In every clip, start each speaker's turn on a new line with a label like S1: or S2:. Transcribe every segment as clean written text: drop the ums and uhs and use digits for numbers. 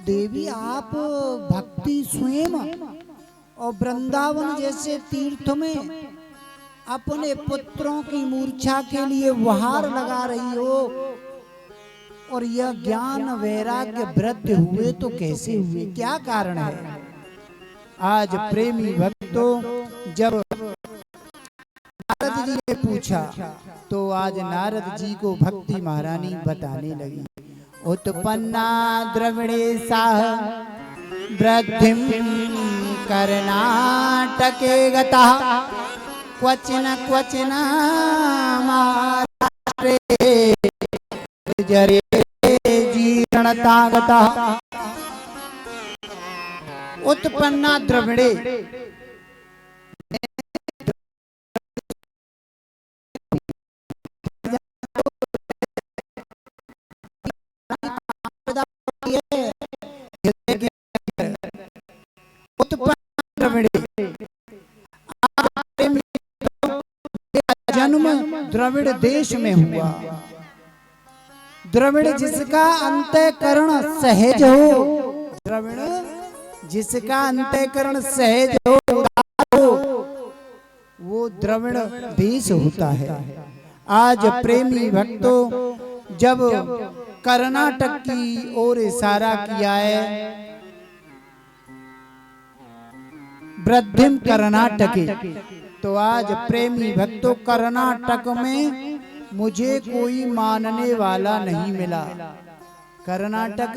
S1: देवी आप भक्ति स्वयं और वृंदावन जैसे तीर्थ में अपने पुत्रों की मूर्छा के लिए वहार लगा रही हो, और यह ज्ञान वैराग्य वृद्धि हुए तो कैसे हुए, क्या कारण है? आज प्रेमी भक्तों जब नारद जी ने पूछा तो आज नारद जी को भक्ति महारानी बताने लगी। उत्पन्ना द्रविणे साह वृद्धिं कर्नाटके गतः क्वचिन क्वचिन महाराष्ट्रे जरे जीर्णता गतः। उत्पन्ना द्रविणे जन्म द्रविड़ देश में हुआ। द्रविड़ जिसका अंतःकरण सहज हो, द्रविड़ जिसका अंतःकरण सहज हो वो द्रविड़ देश होता है। आज प्रेमी भक्तों जब कर्नाटक की ओर इशारा किया है, वृद्धिम कर्नाटके, तो आज प्रेमी भक्तों कर्नाटक में मुझे कोई मानने वाला नहीं मिला। कर्नाटक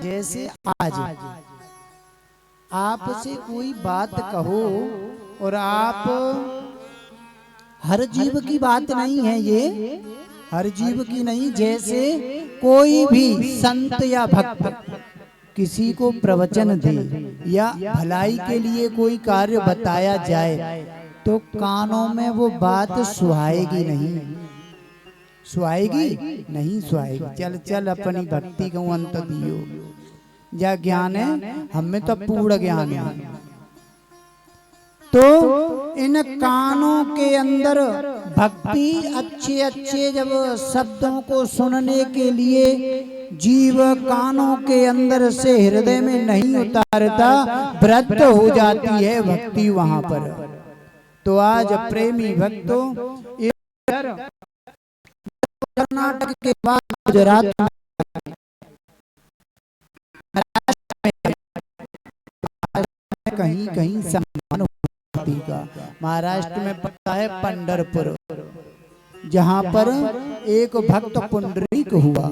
S1: जैसे आज आपसे कोई बात कहो और आप, हर जीव की बात नहीं है ये, हर जीव की नहीं, जैसे कोई भी संत या भक्त किसी को प्रवचन दे या भलाई के लिए कोई कार्य बताया जाए तो कानों में वो बात सुहाएगी नहीं, सुहाएगी नहीं, सुहाएगी। चल चल अपनी भक्ति को अंत दियो, या ज्ञान है हमें तो पूर्ण ज्ञान है। तो इन कानों के अंदर भक्ति अच्छे अच्छे जब शब्दों को सुनने के लिए जीव कानों के अंदर से हृदय में नहीं उतारता, वृद्ध हो जाती है भक्ति वहां पर। तो आज प्रेमी भक्तों कर्नाटक के बाद गुजरात में कहीं कहीं सम्मान भक्ति का। महाराष्ट्र में पता है पंढरपुर, जहां पर एक भक्त पुंडरीक हुआ,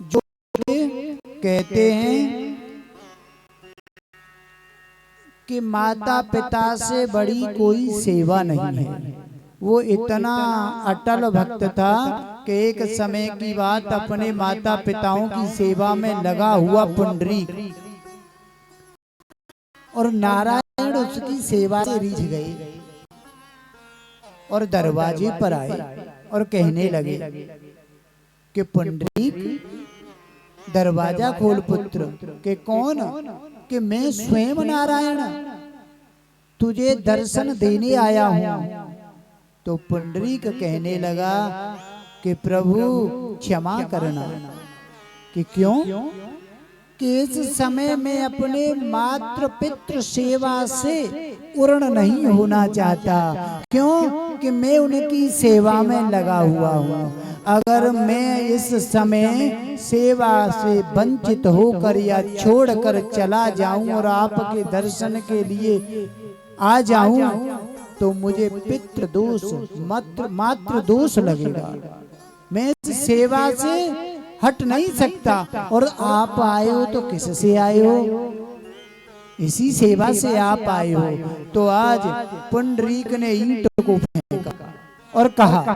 S1: जो कहते हैं कि माता पिता से बड़ी कोई सेवा नहीं है। वो इतना अटल भक्त था कि एक समय की बात, अपने माता पिताओं की सेवा में लगा हुआ पुंडरीक और नारायण उसकी सेवा से रिझ गए और दरवाजे पर आए और कहने लगे कि पुंडरीक दरवाजा खोल पुत्र। के कौन? कि मैं स्वयं नारायण तुझे दर्शन देने आया हूं। तो पुंडरीक कहने लगा कि प्रभु क्षमा करना। कि क्यों? कि इस समय में अपने मातृ पितृ सेवा से पूर्ण नहीं होना चाहता। क्यों? कि मैं उनकी सेवा में लगा हुआ हूँ। अगर मैं इस समय सेवा से वंचित होकर या छोड़कर चला जाऊं और आपके दर्शन के लिए आ जाऊं तो मुझे पितृ दोष मातृ दोष लगेगा। मैं इस सेवा से हट नहीं सकता। और आप आए हो तो किससे आए हो? इसी सेवा से आप आए हो। तो आज पुंडरीक ने ईंट को फेंका और कहा,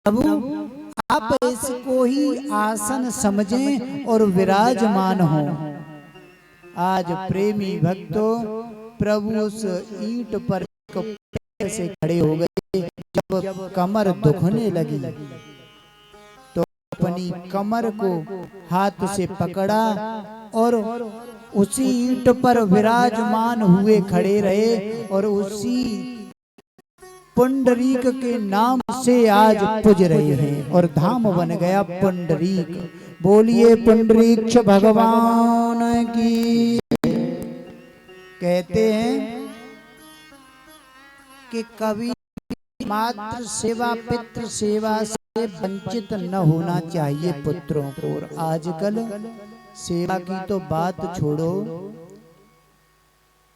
S1: प्रभु आप इसको ही आसन समझें और विराजमान हो। आज प्रेमी भक्तों प्रभु उस ईंट पर पैर से खड़े हो गए। जब कमर दुखने लगी तो अपनी कमर को हाथ से पकड़ा और उसी ईंट पर विराजमान हुए खड़े रहे। और उसी पुंडरीक के नाम से आज पूज रहे हैं और धाम बन गया पुंडरीक। बोलिए पुंडरीक्ष भगवान की। कहते हैं कि कभी मात्र सेवा पितृ सेवा से वंचित न होना चाहिए पुत्रों को। और आजकल सेवा की तो बात छोड़ो,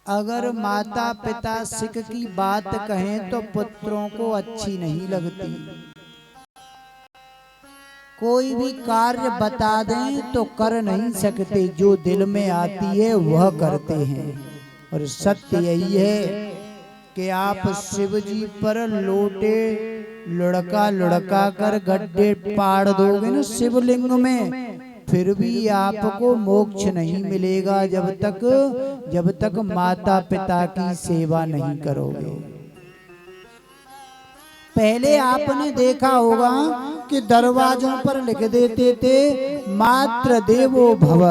S1: अगर माता पिता सिख की बात कहें तो पुत्रों को अच्छी नहीं लगती। कोई भी कार्य बता दें तो कर नहीं सकते, जो दिल में आती है वह करते हैं। और सत्य यही है कि आप शिव जी पर लोटे लुढ़का लुढ़का कर गड्ढे पाड़ दोगे ना शिवलिंग में, फिर भी आपको मोक्ष नहीं मिलेगा जब तक माता पिता की सेवा नहीं करोगे। पहले आपने देखा होगा कि दरवाजों पर लिख देते थे मातृ देवो भव,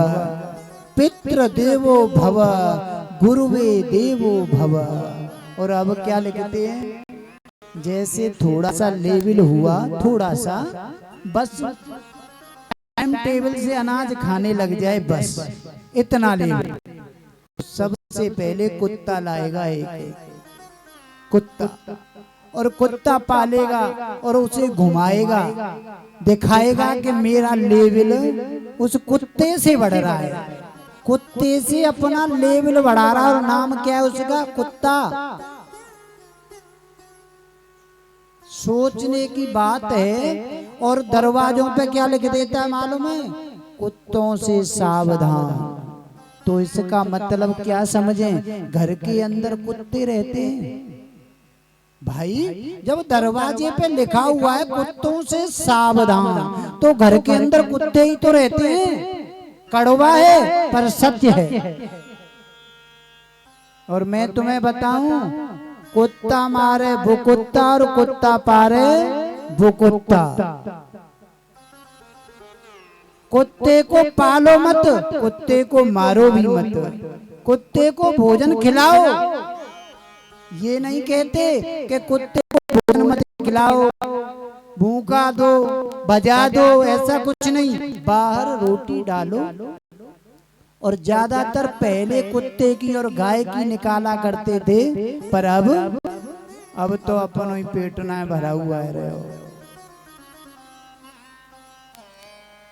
S1: पितृ देवो भव, गुरुवे देवो भव। और अब क्या लिखते हैं, जैसे थोड़ा सा लेवल हुआ, थोड़ा सा बस टाइम टेबल से अनाज खाने लग जाए, बस इतना लेवल। सबसे पहले कुत्ता लाएगा, एक कुत्ता, और कुत्ता पालेगा और उसे घुमाएगा, दिखाएगा कि मेरा लेवल उस कुत्ते से बढ़ रहा है। कुत्ते से अपना लेवल बढ़ा रहा है, और नाम क्या है उसका, कुत्ता। सोचने की बात है। और दरवाजों पे क्या लिख देता है मालूम है, कुत्तों से सावधान। तो इसका मतलब क्या समझें, घर के अंदर कुत्ते रहते हैं भाई। जब दरवाजे पे लिखा हुआ है कुत्तों से सावधान, तो घर के अंदर कुत्ते ही तो रहते हैं। कड़वा है पर सत्य है। और मैं तुम्हें बताऊं, कुत्ता मारे वो कुत्ता और कुत्ता पारे वो कुत्ता। कुत्ते को पालो मत, कुत्ते को मारो भी मत, कुत्ते को भोजन खिलाओ। ये नहीं कहते कि कुत्ते को भोजन मत खिलाओ, भूखा दो, बजा दो, ऐसा कुछ नहीं। बाहर रोटी डालो। और ज्यादातर पहले कुत्ते की और गाय की निकाला करते थे, पर अब तो अपन ही पेट ना भरा हुआ है रहे हो।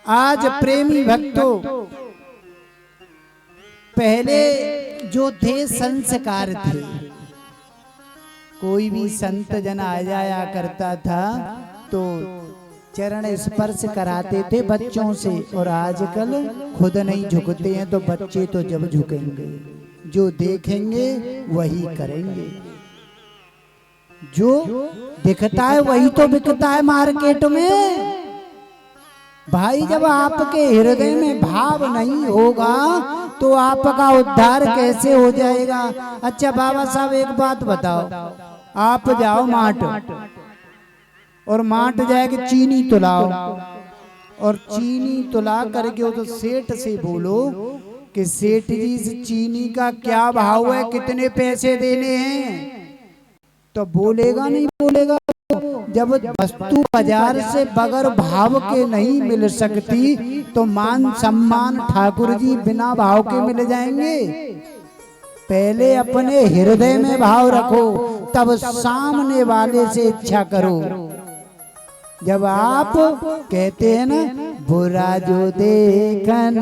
S1: आज प्रेमी भक्तों, पहले जो थे संस्कार थे, कोई भी संत जन आ जाया करता था तो चरण स्पर्श कराते थे बच्चों से। और आजकल खुद नहीं झुकते हैं, तो बच्चे तो जब झुकेंगे, जो देखेंगे वही करेंगे। जो दिखता है वही तो बिकता है मार्केट में भाई। जब आपके हृदय में भाव नहीं होगा तो आपका उद्धार कैसे हो जाएगा। अच्छा बाबा साहब एक बात बताओ, आप जाओ माट, और माट जाएगी चीनी तुलाओ, और चीनी तुला करके वो तो सेठ से बोलो कि सेठ जी इस चीनी का क्या भाव है, कितने पैसे देने हैं, तो बोलेगा नहीं बोलेगा। जब वस्तु बाजार से बगैर भाव के नहीं मिल सकती तो मान सम्मान ठाकुर जी बिना भाव के मिल जाएंगे। पहले अपने हृदय में भाव रखो, तब सामने वाले से इच्छा करो। जब आप कहते हैं ना, बुरा जो देखन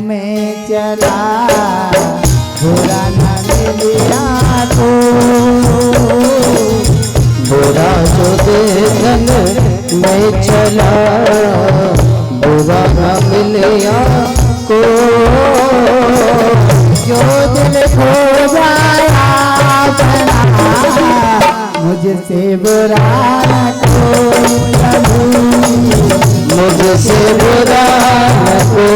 S1: में चला बुरा न मिला तो, बुरा जो देखन में चला बुरा न मिला को, जो दिल खो जाया मुझसे बुरा को, मुझसे बुरा को।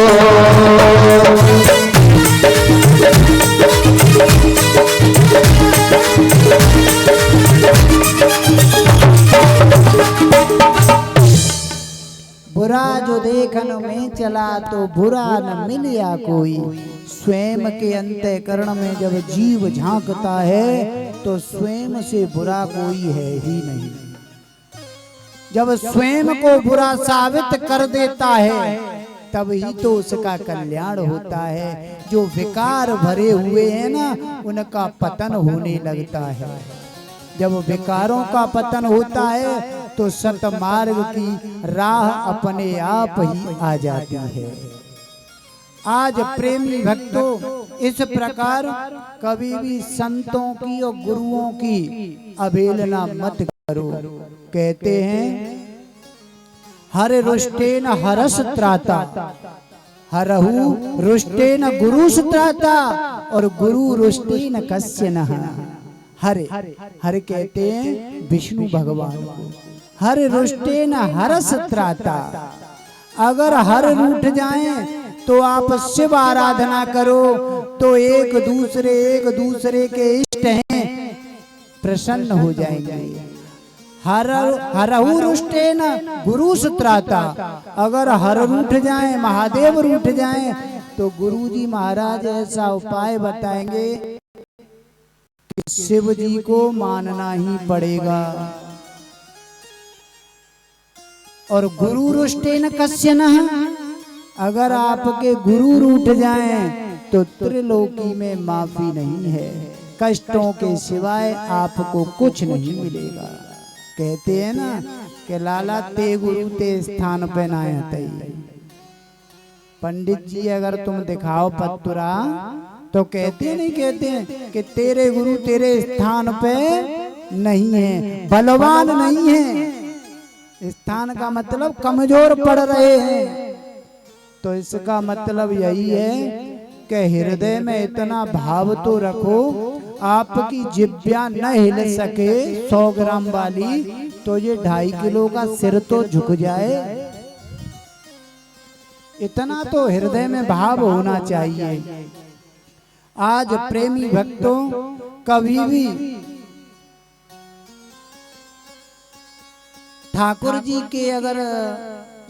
S1: बुरा जो देखन में चला तो बुरा न मिलिया कोई। स्वयं के अंतःकरण में जब जीव झांकता है तो स्वयं से बुरा कोई है ही नहीं। जब स्वयं को बुरा साबित कर देता है तब ही तो उसका कल्याण होता है। जो विकार भरे हुए हैं ना, उनका पतन होने लगता है। जब विकारों का पतन होता है तो सतमार्ग की राह अपने आप ही आ जाती है। आज प्रेमी भक्तों, इस प्रकार कभी भी संतों की और गुरुओं की अवहेलना मत करो। कहते हैं हर रुष्टेन हरस त्राता, हरहु रुष्टेन गुरुस त्राता, और गुरु रुष्टेन कस्य नः। हरे हर कहते हैं विष्णु भगवान को। हर रुष्टेन हरस त्राता, अगर हर रूठ जाएं तो आप शिव आराधना करो तो एक दूसरे के इष्ट हैं, प्रसन्न हो जाएंगे। हरहु रुष्टेन गुरुस त्राता, अगर हर रूठ जाएं, महादेव रूठ जाएं, तो गुरुजी महाराज ऐसा उपाय बताएंगे कि शिव जी को मानना ही पड़ेगा। और गुरु रुष्टेन कस्य नः, अगर आपके गुरु रूठ जाएं तो त्रिलोकी में माफी नहीं है, कष्टों के सिवाय आपको कुछ नहीं मिलेगा। कहते हैं ना कि लाला ते गुरु ते स्थान पे ना आते। पंडित जी अगर तुम दिखाओ पत्तुरा तो कहते नहीं, कहते हैं कि तेरे गुरु तेरे स्थान पे नहीं है, बलवान नहीं है। स्थान का मतलब कमजोर पड़ रहे हैं। तो इसका मतलब यही है कि हृदय में इतना भाव तो रखो, आपकी जिब्या न हिल सके 100 ग्राम वाली, तो ये 2.5 किलो का सिर तो झुक जाए। इतना तो हृदय में भाव होना चाहिए। आज प्रेमी भक्तों, कभी भी ठाकुर जी के अगर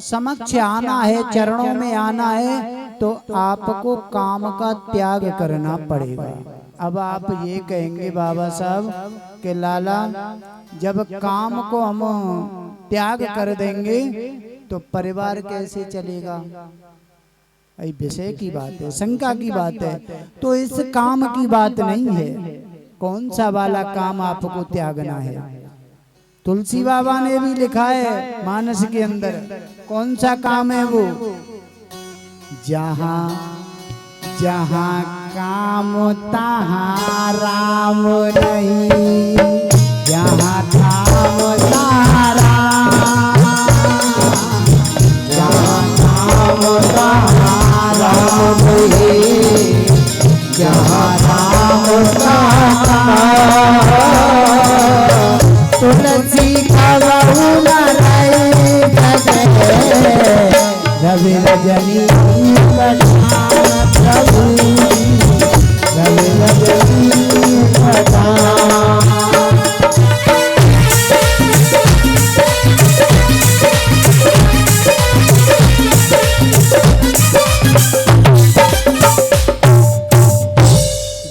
S1: समक्ष आना है, चरणों में आना है, तो आपको काम का त्याग करना पड़ेगा। अब आप ये कहेंगे बाबा साहब कि लाला जब काम को हम त्याग कर देंगे तो परिवार कैसे चलेगा? ये विषय की बात है, शंका की बात है। तो इस काम की बात नहीं है। कौन सा वाला काम आपको त्यागना है? तुलसी बाबा ने भी लिखा है मानस के अंदर। कौन सा काम है वो? जहाँ जहाँ काम तहाँ राम नहीं, जहाँ काम तहाँ राम, जहाँ काम तहाँ राम नहीं, जहाँ राम तहाँ तुलसी कबहू न रही रवि रजनी प्रभु, रवि रजनी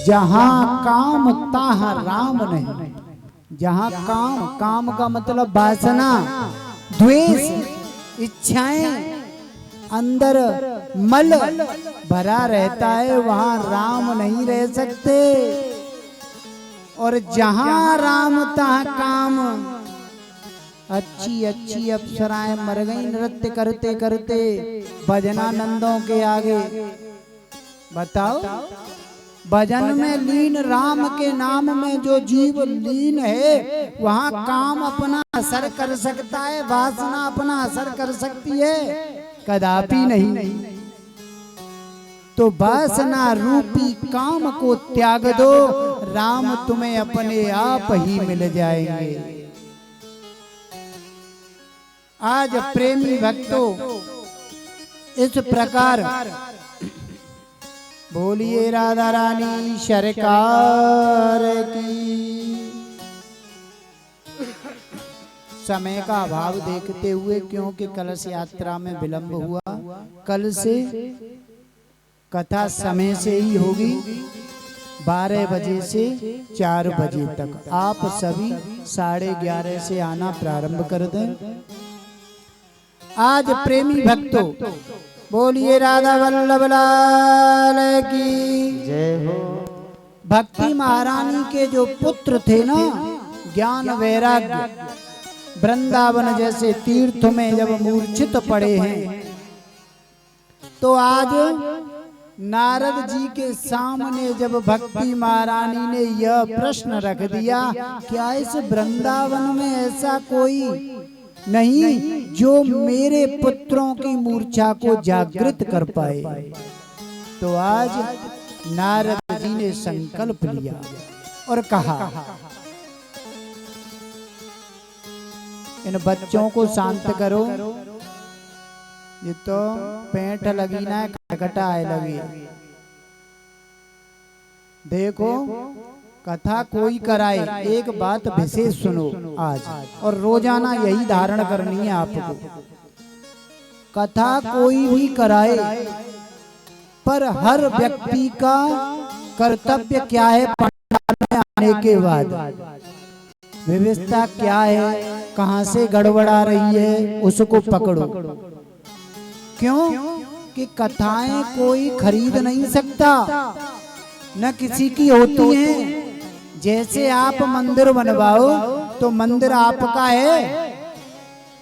S1: जहाँ काम तहाँ राम नहीं। जहाँ काम का मतलब वासना, द्वेष, इच्छाएं, अंदर मल भरा रहता है, वहाँ राम नहीं रह सकते। और जहाँ राम तहाँ काम। अच्छी अच्छी अप्सराएं मर गई नृत्य करते करते भजनानंदों के आगे। बताओ, भजन में लीन राम के नाम में जो जीव लीन है, वहाँ काम अपना असर कर सकता है, वासना अपना असर कर सकती है? कदापि नहीं। तो वासना रूपी काम को त्याग दो, राम तुम्हें अपने आप ही मिल जाएंगे। आज प्रेमी भक्तों, इस प्रकार बोलिए राधा रानी सरकार की। समय का अभाव देखते हुए, क्योंकि कलश यात्रा में विलंब हुआ, कल से कथा समय से ही होगी, 12 बजे से 4 बजे तक। आप सभी 11:30 से आना प्रारंभ कर दें। आज प्रेमी भक्तों, बोलिए राधा वल्लभ लाल की
S2: जय हो।
S1: भक्ति महारानी के जो पुत्र थे ना, ज्ञान वैराग्य, वृंदावन जैसे तीर्थ में जब मूर्छित पड़े हैं, तो आज नारद जी के सामने जब भक्ति महारानी ने यह प्रश्न रख दिया, क्या इस वृंदावन में ऐसा कोई नहीं जो मेरे पुत्रों की मूर्छा को जागृत कर पाए? तो आज नारद जी ने संकल्प लिया और कहा, इन बच्चों को शांत करो, ये तो पेंट लगी ना है, खटखटा है लगी। देखो कथा कोई कराए, एक बात विशेष सुनो आज, और रोजाना यही धारण करनी है आपको। कथा कोई भी कराए, पर हर व्यक्ति का कर्तव्य क्या है? पंडाल में आने के बाद व्यवस्था क्या है, कहां से गड़बड़ा रही है, उसको पकड़ो। क्यों कि कथाएं कोई खरीद नहीं सकता, न किसी की होती हैं। जैसे आप मंदिर बनवाओ तो मंदिर आपका है,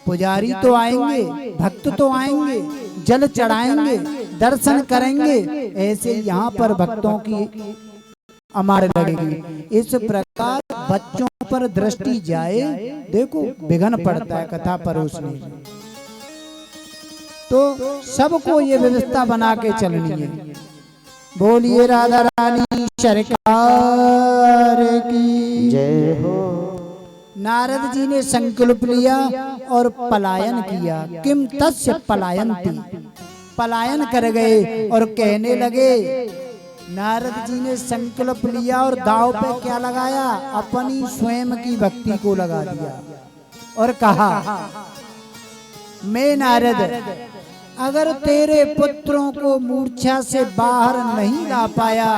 S1: पुजारी तो आएंगे, भक्त तो आएंगे, जल चढ़ाएंगे, दर्शन करेंगे, ऐसे यहाँ पर भक्तों की अमार लगेगी। इस प्रकार बच्चों पर दृष्टि जाए, देखो विघ्न पड़ता है कथा परोसने में। तो सबको ये व्यवस्था बना के चलनी है। बोलिए राधा रानी सरकार की
S2: जय हो।
S1: नारद जी ने संकल्प लिया और पलायन किया। किम तस्य पलायन्ति, पलायन कर गए और कहने लगे, नारद जी ने संकल्प लिया और दांव पे क्या लगाया? अपनी स्वयं की भक्ति को लगा दिया और कहा, मैं नारद अगर तेरे पुत्रों को मूर्छा से बाहर नहीं ला पाया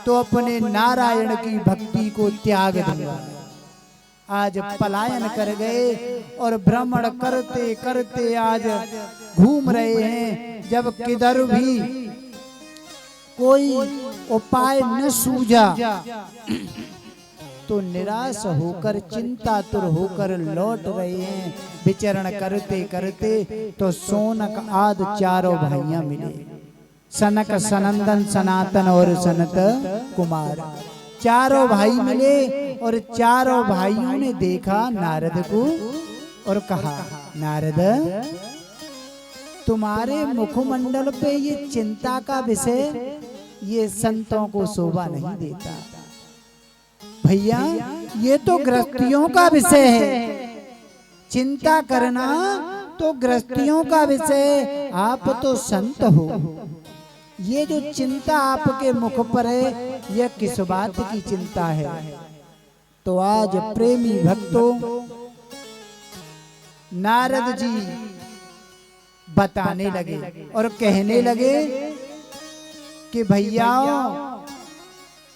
S1: तो अपने नारायण की भक्ति को त्याग दूंगा। आज पलायन कर गए और भ्रमण करते करते आज घूम रहे हैं। जब किधर भी कोई उपाय न सूझा तो निराश होकर चिंतातुर होकर लौट रहे हैं। विचरण करते करते तो सोनक आदि चारों भाइयां मिले, सनक सनंदन सनातन और सनत कुमार। चारों भाई मिले और चारों भाइयों ने देखा नारद को और कहा, नारद तुम्हारे मुखमंडल पे ये चिंता का विषय ये संतों को शोभा नहीं देता। भैया ये तो गृहस्थियों का विषय है, चिंता करना तो गृहस्थियों का विषय, आप तो संत हो। ये जो चिंता आपके मुख पर है यह किस बात की चिंता है? तो आज प्रेमी भक्तों नारद जी बताने लगे और कहने लगे कि भैया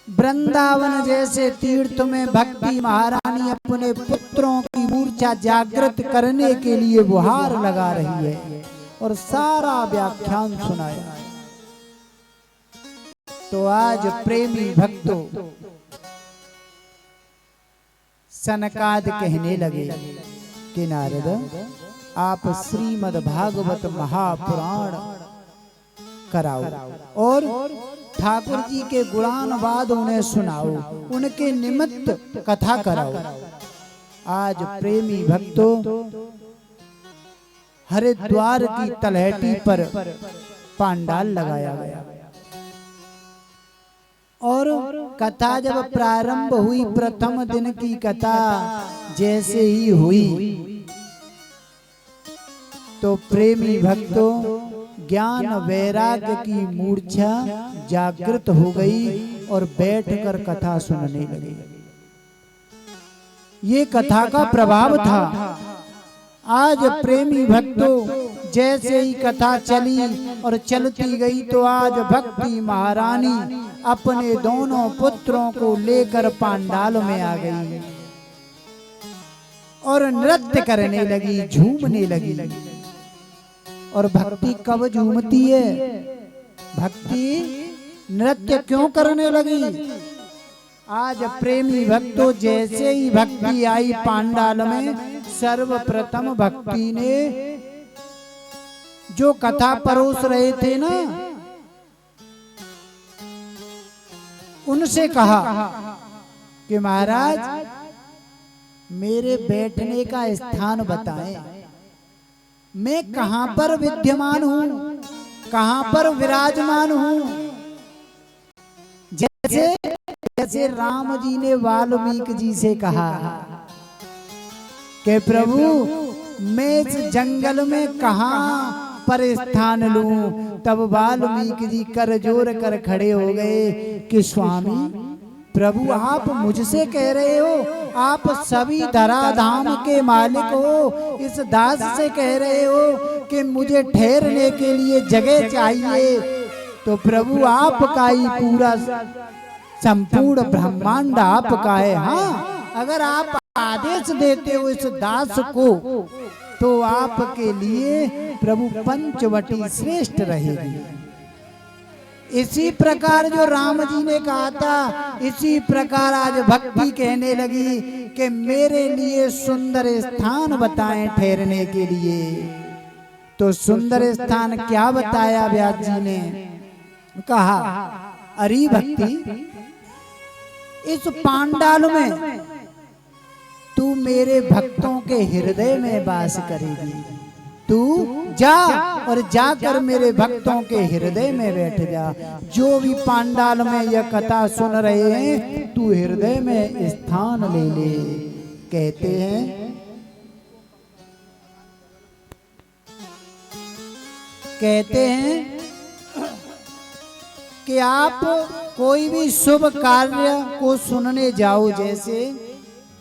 S1: वृंदावन जैसे तीर्थ में भक्ति महारानी अपने पुत्रों की मूर्छा जागृत करने के लिए गुहार लगा रही है और सारा व्याख्यान सुनाया। तो आज प्रेमी भक्तों सनकाद कहने लगे कि नारद आप श्रीमद् भागवत महापुराण कराओ और ठाकुर जी के गुणानुवाद उन्हें सुनाओ, उनके निमित्त कथा कराओ। आज प्रेमी भक्तों हरिद्वार की तलहटी पर पांडाल लगाया गया और कथा जब प्रारंभ हुई, प्रथम दिन की कथा जैसे ही हुई तो प्रेमी भक्तों ज्ञान वैराग्य की मूर्छा जागृत हो गई और बैठकर कथा सुनने लगे। ये कथा का प्रभाव था। आज प्रेमी भक्तों जैसे ही कथा चली और चलती गई तो आज भक्ति महारानी अपने दोनों पुत्रों को लेकर पांडाल में आ गई और नृत्य करने लगी, झूमने लगी और भक्ति कब झूमती है? भक्ति नृत्य क्यों करने लगी? आज प्रेमी भक्तों, जैसे ही भक्ति आई पांडाल में, सर्वप्रथम भक्ति ने जो कथा परोस रहे थे ना, उनसे कहा कि महाराज मेरे बैठने का स्थान बताएं, मैं कहां पर विद्यमान हूं, कहां पर विराजमान हूं। जैसे राम जी ने वाल्मीकि जी से कहा कि प्रभु मैं इस जंगल में कहां पर स्थान लूं, तब वाल्मीकि जी कर जोर कर खड़े हो गए कि स्वामी प्रभु आप मुझसे कह रहे हो, आप सभी धराधाम के मालिक हो, इस दास से कह रहे हो कि मुझे ठहरने के लिए जगह चाहिए, तो प्रभु आपका ही पूरा संपूर्ण ब्रह्मांड आपका है। हाँ, अगर आप आदेश देते हो इस दास को, तो आपके लिए प्रभु पंचवटी श्रेष्ठ रहेगी। इसी प्रकार जो राम जी ने कहा था, इसी प्रकार आज भक्ति कहने लगी कि मेरे लिए सुंदर स्थान बताएं ठहरने के लिए। तो सुंदर स्थान क्या बताया व्यास जी ने? कहा अरे भक्ति, इस पांडाल में तू मेरे भक्तों के हृदय में वास करेगी। तू जा और जाकर मेरे भक्तों के हृदय में बैठ जा। जो भी पांडाल में यह कथा सुन रहे हैं, तू हृदय में स्थान ले ले। कहते हैं कि आप कोई भी शुभ कार्य को सुनने जाओ, जैसे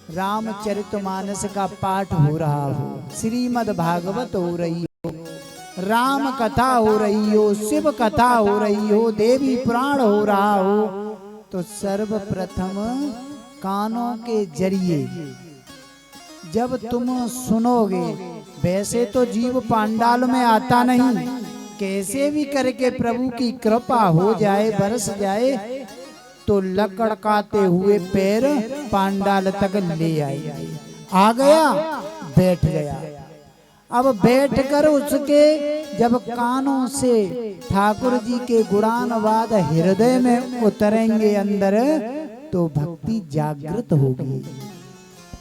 S1: रामचरितमानस का पाठ हो रहा हो, श्रीमद् भागवत हो रही हो, राम कथा हो रही हो, शिव कथा हो रही हो, देवी पुराण हो रहा हो, तो सर्वप्रथम कानों के जरिए जब तुम सुनोगे, वैसे तो जीव पांडाल में आता नहीं, कैसे भी करके प्रभु की कृपा हो जाए, बरस जाए, तो लकड़काते हुए पैर पांडाल तक ले आए। आ गया, बैठ गया। अब बैठकर उसके जब कानों से ठाकुर जी के गुणानुवाद हृदय में उतरेंगे अंदर, तो भक्ति जागृत होगी।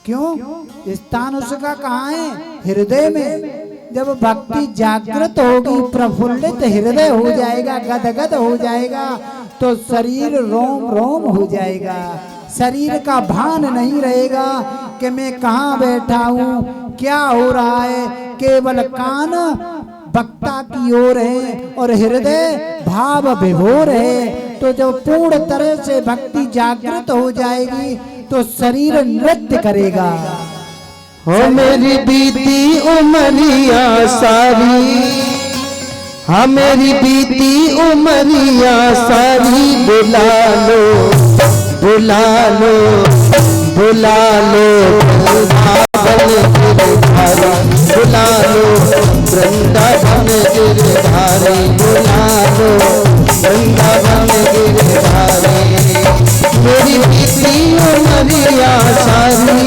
S1: क्यों? स्थान उसका कहाँ है? हृदय में। जब भक्ति जागृत होगी, प्रफुल्लित हृदय हो जाएगा, गदगद हो जाएगा, तो शरीर रोम रोम हो जाएगा। शरीर का भान नहीं रहेगा कि मैं कहाँ बैठा हूँ, क्या हो रहा है। केवल कान वक्ता की ओर है और हृदय भाव विभोर है। तो जब पूर्ण तरह से भक्ति जागृत हो जाएगी, तो शरीर नृत्य करेगा।
S2: हो मेरी बीती उमरिया सारी, हाँ मेरी बीती उमरिया सारी, बुला लो बुला लो बुला लो वृंदावन गिरधारी, बुला लो वृंदावन गिरधारी, बुला लो वृंदावन गिरधारी। मेरी बीती उमरिया सारी,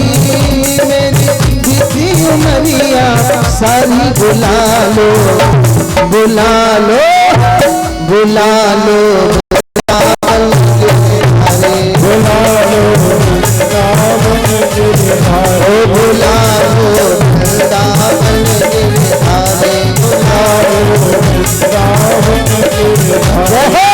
S2: मेरी बीती उमरिया सारी, बुला लो बुला लो बुला लो वृंदावन गिरधारी, बुला लो वृंदावन गिरधारी, बुला लो वृंदावन गिरधारी, बुला लो वृंदावन गिरधारी।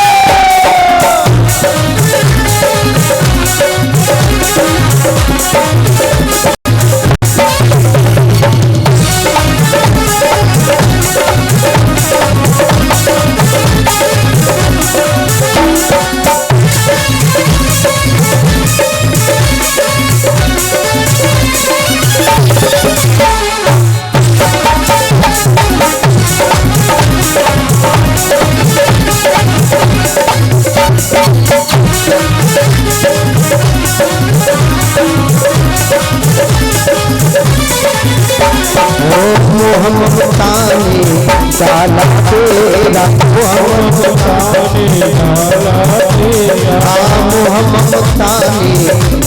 S2: डाला तेरा ममता ने डाला तेरा ममता ने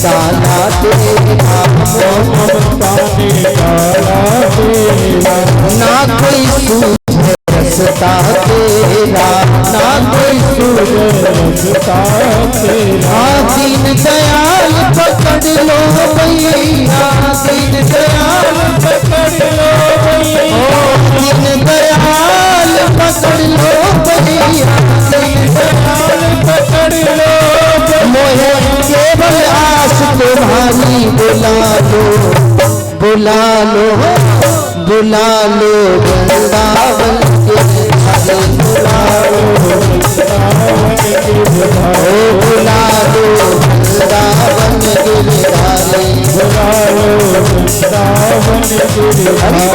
S2: डाला तेरा ममता ने डाला तेरा ना कोई सूझे रसता तेरा ना कोई सूझे रसता तेरा दीन दयाल पकड़ लो भैया दीन दयाल पकड़ लो भैया दीन दयाल पकड़ लो भैया दीन दयाल पकड़ लो मोहे केवल आस तुम्हारी बुला लो बुला लो बुला लो वृंदावन के हरे बुला लो बुला लो वृंदावन गिरधारी बुला लो वृंदावन गिरधारी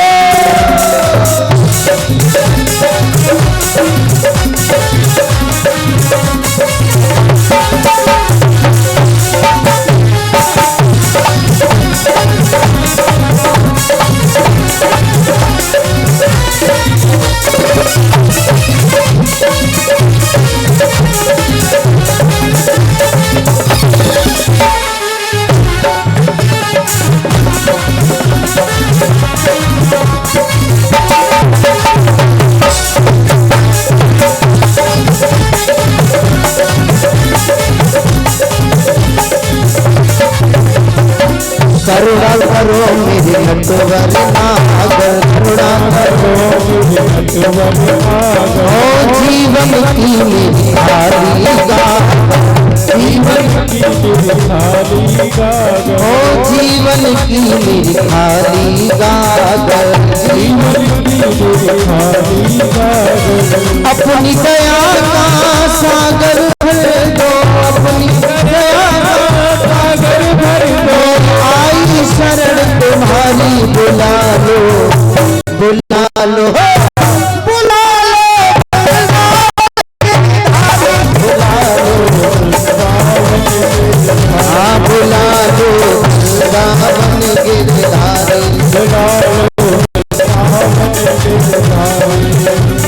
S2: करुणा करो मेरे नटवर नागर करुणा करो मेरे नटवर नागर ओ जीवन की मेरी थाली गागर जीवन की मेरी थाली गागर ओ जीवन की मेरी थाली गागर जीवन की मेरी थाली गागर अपनी दया का सागर भर दो अपनी दया का सागर भर दो शरण तुम्हारी बुला लो बुला लो बुला लो बुला लो हाँ बुला लो वृंदावन गिरधारी बुला लो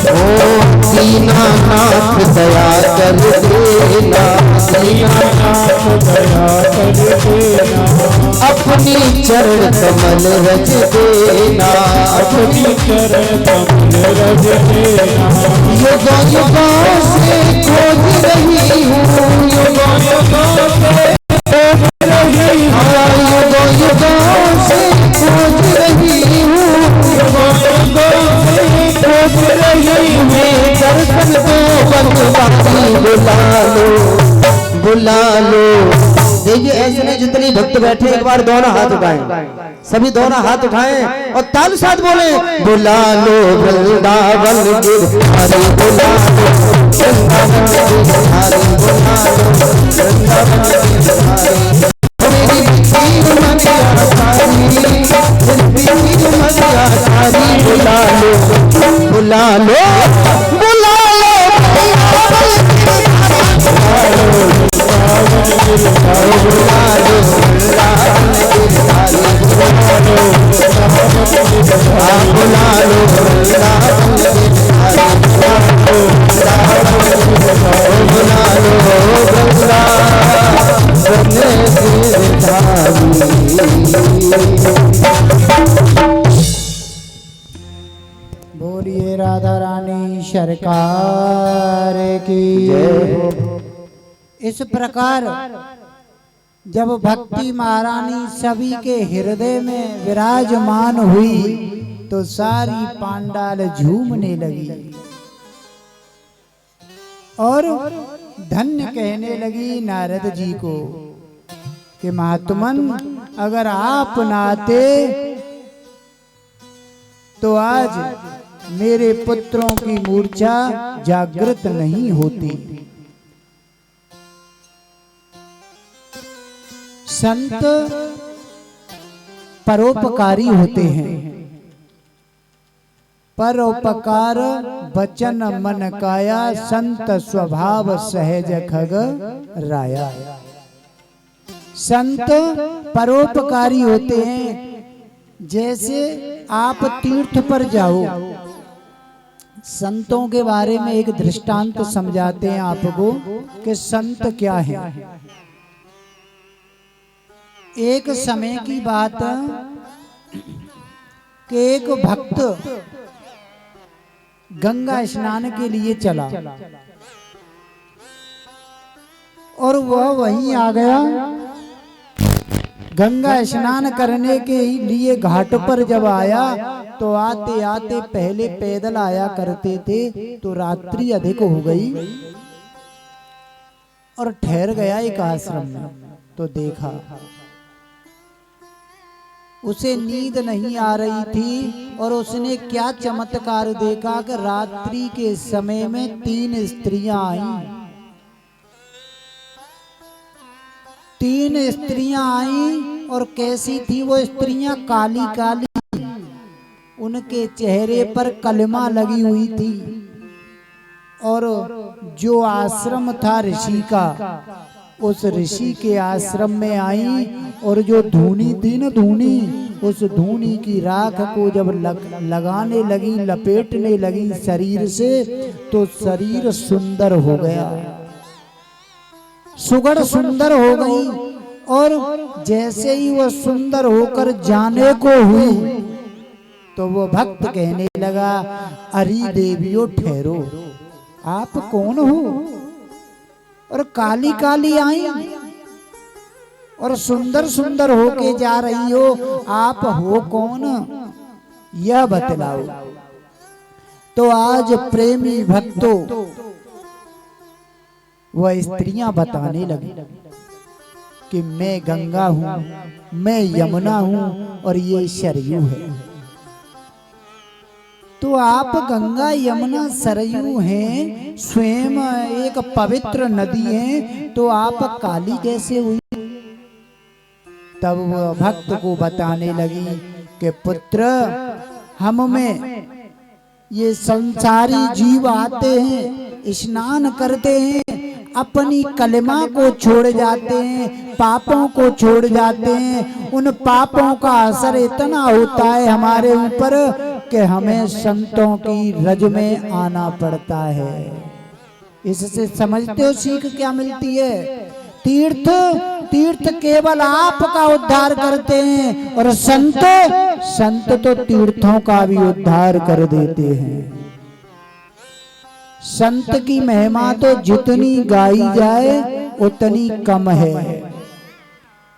S2: ओ दीनानाथ दया कर देना दीनानाथ दया कर देना अपनी चरण कमल रज देना अपनी चरण कमल रज देना युगों युगों से खोज रही हूँ युगों युगों से खोज रही हूँ युगों युगों से खोज रही हूँ युगों युगों से खोज रही हूँ दर्शन को बनवाती बुला लो बुला लो। देखिए ऐसे में जितने भक्त बैठे एक बार दोनों हाथ उठाएं सभी दोनों हाथ उठाएं और ताल साथ बोले बुला लो वृंदावन गिरधारी बुला लो वृंदावन गिरधारी बुला लो वृंदावन गिरधारी मेरी पीर मनिया सारी पीर मनिया सारी बुला लो बुला लो बुला लो बोलिए राधा रानी सरकार की इस प्रकार जब भक्ति महारानी सभी के हृदय में विराजमान हुई तो सारी पांडाल झूमने लगी और धन्य कहने लगी नारद जी को कि महात्मन अगर आप न आते तो आज मेरे पुत्रों की मूर्छा जागृत नहीं होती। संत परोपकारी होते हैं। परोपकार वचन मन काया संत स्वभाव सहज खग राया। संत परोपकारी होते हैं। जैसे आप तीर्थ पर जाओ,
S1: संतों के बारे में एक दृष्टांत समझाते हैं आपको कि संत क्या है। एक समय की बात कि एक भक्त गंगा स्नान के लिए चला और वह वहीं आ गया। गंगा स्नान करने के लिए घाट पर जब आया तो आते आते पहले पैदल आया करते थे, तो रात्रि अधिक हो गई और ठहर गया एक आश्रम में। तो देखा उसे नींद नहीं आ रही थी और उसने क्या चमत्कार देखा कि रात्रि के समय में 3 स्त्रियां आईं। 3 स्त्रियां आईं और कैसी थी वो स्त्रियां? काली काली, उनके चेहरे पर कलमा लगी हुई थी। और जो आश्रम था ऋषि का, उस ऋषि के आश्रम में आई और जो धूनी थी न धूनी, उस धूनी की राख को जब लगाने लगी, लपेटने लगी शरीर से, तो शरीर सुंदर हो गया, सुगढ़ सुंदर हो गई। और जैसे ही वह सुंदर होकर जाने को हुई तो वो भक्त कहने लगा, अरे देवियों ठहरो, आप कौन हो? और काली काली आई और सुंदर सुंदर होके जा रही हो, आप हो कौन? यह बतलाओ। तो आज प्रेमी भक्तों वह स्त्रियां बताने लगी कि मैं गंगा हूं, मैं यमुना हूं और ये सरयू है। तो आप गंगा यमुना सरयू हैं, स्वयं एक पवित्र नदी है, तो आप काली कैसे हुई? तब वह भक्त को बताने लगी कि पुत्र, हम में ये संसारी जीव आते हैं, स्नान करते हैं, अपनी कलमा को छोड़ जाते हैं, पापों को छोड़ जाते हैं। उन पापों का असर इतना होता है हमारे ऊपर कि हमें संतों की रज में आना पड़ता है। इससे समझते हो सीख क्या मिलती है? तीर्थ तीर्थ केवल आपका उद्धार करते हैं और संत तो तीर्थों का भी उद्धार कर देते हैं। संत की महिमा तो जितनी गाई जाए उतनी कम है।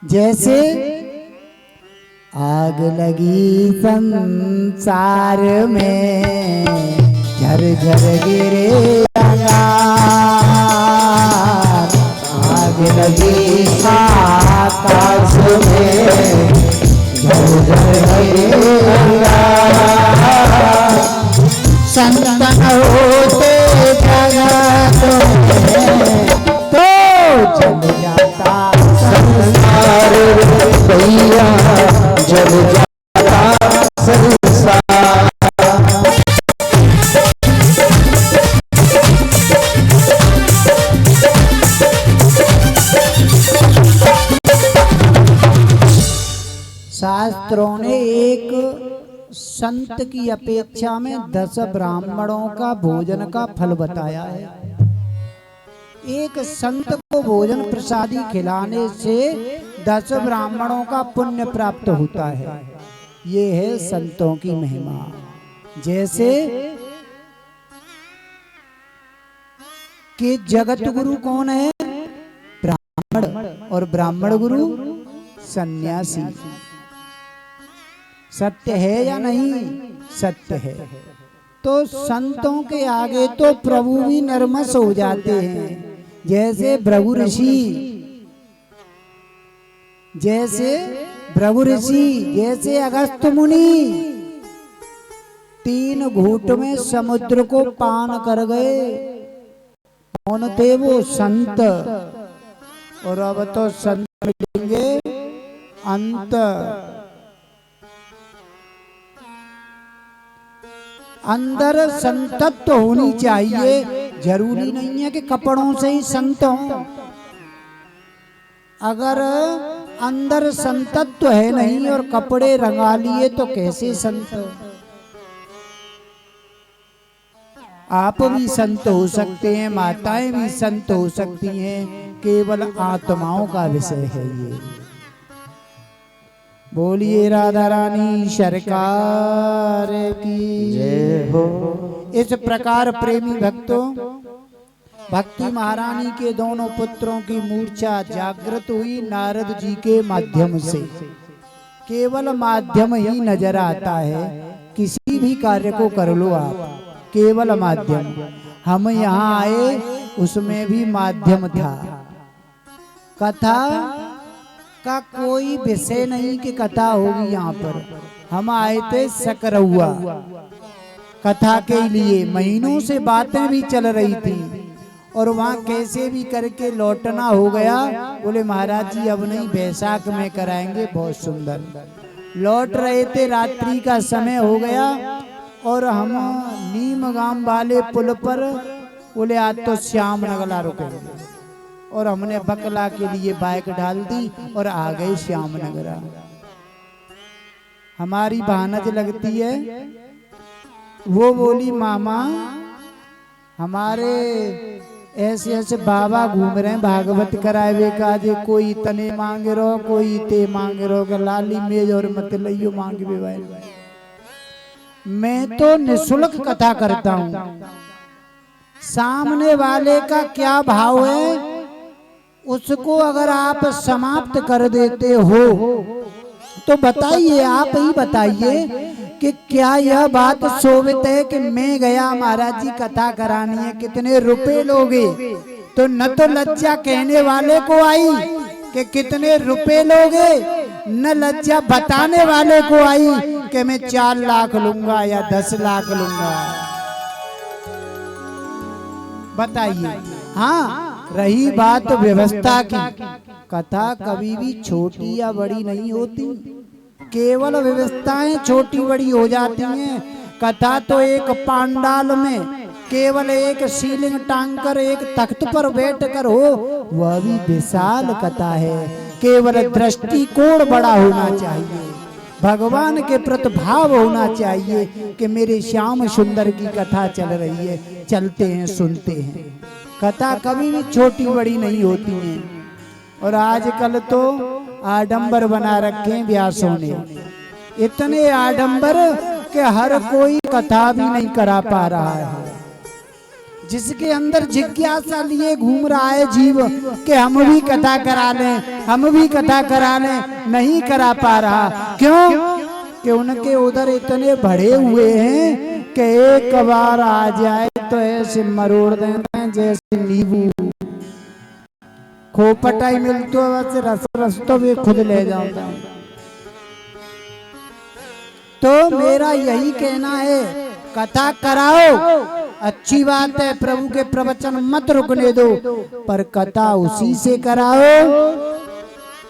S1: जैसे आग लगी संसार में, झर झर गिरे अंगार, आग लगी आकाश में, झर झर गिरे अंगार, संतन होते जगत में तो जल जाता संसार भैया, जल जाता संसार। शास्त्रों ने एक संत की अपेक्षा में 10 ब्राह्मणों का भोजन का फल बताया है। एक संत को भोजन प्रसादी खिलाने से 10 ब्राह्मणों का पुण्य प्राप्त होता है। ये है संतों की महिमा। जैसे कि जगत गुरु कौन है? ब्राह्मण, और ब्राह्मण गुरु सन्यासी। सत्य है या नहीं? सत्य है। तो संतों के आगे तो प्रभु भी नर्मस हो जाते हैं। जैसे भृगु ऋषि, जैसे अगस्त्य मुनि 3 घूंट में समुद्र को पान कर गए। कौन थे वो? संत। और अब तो संत मिलेंगे अंत। अंदर संतत्व होनी चाहिए। जरूरी नहीं है कि कपड़ों से ही संत हो। अगर अंदर संतत्व है नहीं और कपड़े रंगा लिए तो कैसे संत? आप भी संत हो सकते हैं, माताएं भी संत हो सकती हैं, केवल आत्माओं का विषय है ये। बोलिए राधा रानी सरकार की
S2: जय हो।
S1: इस प्रकार प्रेमी भक्तों, भक्ति महारानी के दोनों पुत्रों की मूर्छा जागृत हुई नारद जी के माध्यम से। केवल माध्यम ही नजर आता है, किसी भी कार्य को कर लो आप, केवल माध्यम। हम यहाँ आए उसमें भी माध्यम था। कथा का कोई विषय नहीं कि कथा होगी यहाँ पर। हम आए थे सकरौआ कथा के लिए, महीनों से बातें भी चल रही थी और वहाँ कैसे भी करके लौटना हो गया। बोले महाराज जी अब नहीं, बैसाख में कराएंगे। बहुत सुंदर लौट रहे थे, रात्रि का समय हो गया और हम नीम गांव वाले पुल पर बोले आज तो श्याम नगला रुकेंगे, और हमने बकला के लिए बाइक डाल दी और आ गए श्याम नगरा। हमारी भानज लगती है, वो बोली मामा हमारे ऐसे ऐसे बाबा घूम रहे हैं भागवत करावे का, जे कोई तने मांगे रहो कोई ते मांगे रहो, लाली मेज और मत लियो मांगे भाई। मैं तो निःशुल्क कथा करता हूँ, सामने वाले का क्या भाव है उसको अगर आप समाप्त कर देते हो तो बताइए, आप ही बताइए कि क्या यह बात शोभित है कि मैं गया महाराज जी कथा करानी है, कितने रुपए लोगे? तो न तो लज्जा कहने वाले को आई कि कितने रुपए लोगे, न लज्जा बताने वाले को आई कि मैं 4 लाख लूंगा या 10 लाख लूंगा। बताइए। हाँ, रही बात व्यवस्था की, कथा कभी भी छोटी या बड़ी नहीं होती, केवल व्यवस्थाएं छोटी बड़ी हो जाती हैं। कथा तो एक पांडाल में केवल एक सीलिंग टांग कर एक तख्त पर बैठ कर हो, वह भी विशाल कथा है। केवल दृष्टिकोण बड़ा होना चाहिए, भगवान के प्रति भाव होना चाहिए कि मेरे श्याम सुंदर की कथा चल रही है, चलते हैं सुनते हैं। कथा कभी भी छोटी बड़ी नहीं होती है। और आजकल तो आडंबर बना रखे हैं व्यासों ने, इतने आडंबर कि हर कोई कथा भी नहीं करा पा रहा है। जिसके अंदर जिज्ञासा लिए घूम रहा है जीव कि हम भी कथा करा लें, हम भी कथा करा लें, नहीं करा पा रहा। क्यों? कि उनके उधर इतने भरे हुए हैं कि एक बार आ जाए तो ऐसे मरोड़ देते जैसे नींबू, खोपटाई मिलती है वैसे रस रस तो भी खुद ले जाता है। तो मेरा यही कहना है, कथा कराओ, अच्छी बात है, प्रभु के प्रवचन मत रुकने दो, पर कथा उसी से कराओ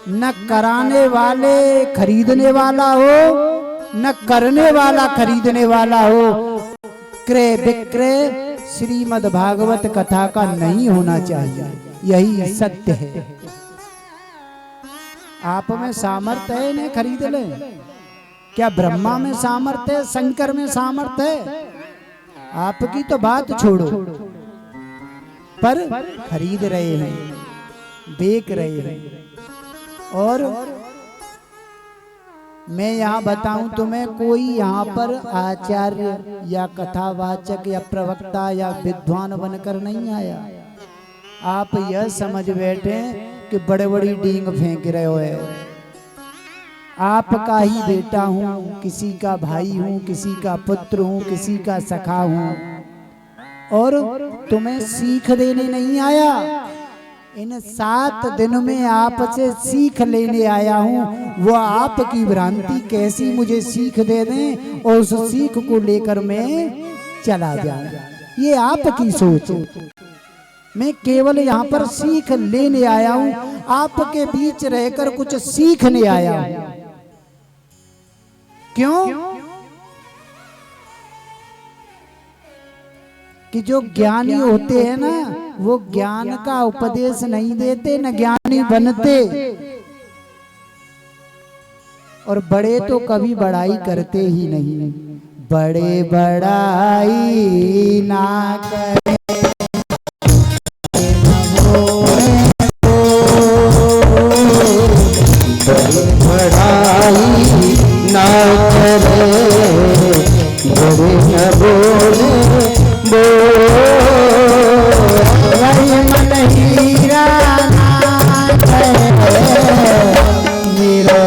S1: न कराने वाले खरीदने वाला हो, न करने वाला खरीदने वाला हो। क्रय विक्रय श्रीमद् भागवत कथा का नहीं होना चाहिए, यही सत्य है। आप में सामर्थ्य है, इन्हें खरीद ले। क्या ब्रह्मा में सामर्थ्य है, शंकर में सामर्थ्य है? आपकी तो बात छोड़ो, पर खरीद रहे हैं, बेच रहे हैं। और मैं यहाँ बताऊं तुम्हें, कोई यहाँ पर आचार्य या कथावाचक या प्रवक्ता या विद्वान बनकर नहीं आया। आप यह समझ बैठे कि बड़े बड़ी डींग फेंक रहे हो। आपका ही बेटा हूँ, किसी का भाई हूँ, किसी का पुत्र हूँ, किसी का सखा हूँ, और तुम्हें सीख देने नहीं आया। इन 7 दिन में आपसे सीख लेने आया हूँ। वो आपकी भ्रांति कैसी मुझे सीख दे दें और उस सीख को लेकर मैं चला जाऊँ, ये आपकी सोच। मैं केवल यहाँ पर सीख लेने आया हूँ, आपके बीच रहकर कुछ सीखने आया हूँ। क्यों? कि जो ज्ञानी होते हैं ना, वो ज्ञान का उपदेश नहीं देते, न ज्ञानी बनते। और बड़े तो कभी बड़ाई करते ही नहीं, बड़े बड़ाई ना करे
S2: बड़ाई ना करे बड़े न बोले
S1: वही मन हीरा ना करे मेरो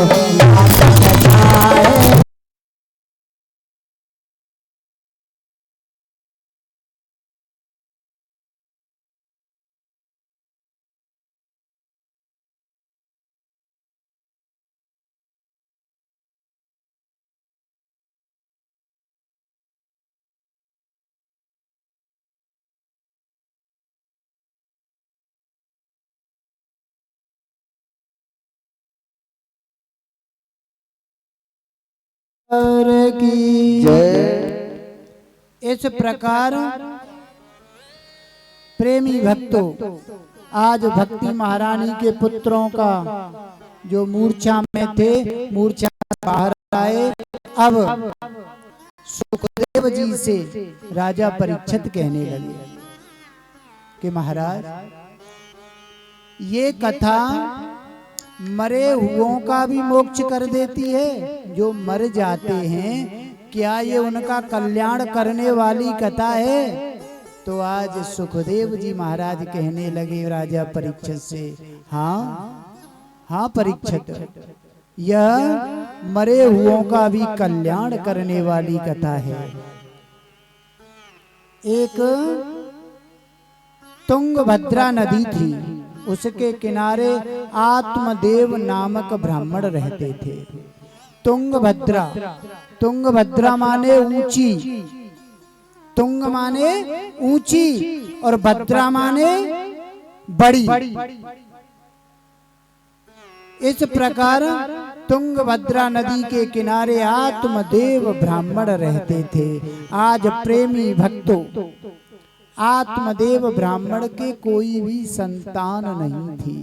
S1: की
S2: जय।
S1: इस प्रकार प्रेमी भक्तों आज भक्ति महारानी के पुत्रों का जो मूर्छा में थे मूर्छा बाहर आए। अब सुखदेव जी से राजा परीक्षित कहने लगे कि महाराज ये कथा मरे हुओं का भी मोक्ष कर देती है। जो मर जाते हैं क्या ये उनका कल्याण करने वाली कथा है? तो आज सुखदेव जी महाराज कहने लगे राजा परीक्षित से, हाँ परीक्षित, यह मरे हुओं का भी कल्याण करने वाली कथा है। एक तुंगभद्रा नदी थी, उसके किनारे आत्मदेव नामक ब्राह्मण रहते थे। तुंगभद्रा, तुंगभद्रा माने ऊंची, तुंग माने ऊंची और भद्रा माने बड़ी। इस प्रकार तुंगभद्रा नदी के किनारे आत्मदेव ब्राह्मण रहते थे। आज प्रेमी भक्तों आत्मदेव ब्राह्मण के कोई भी संतान नहीं थी,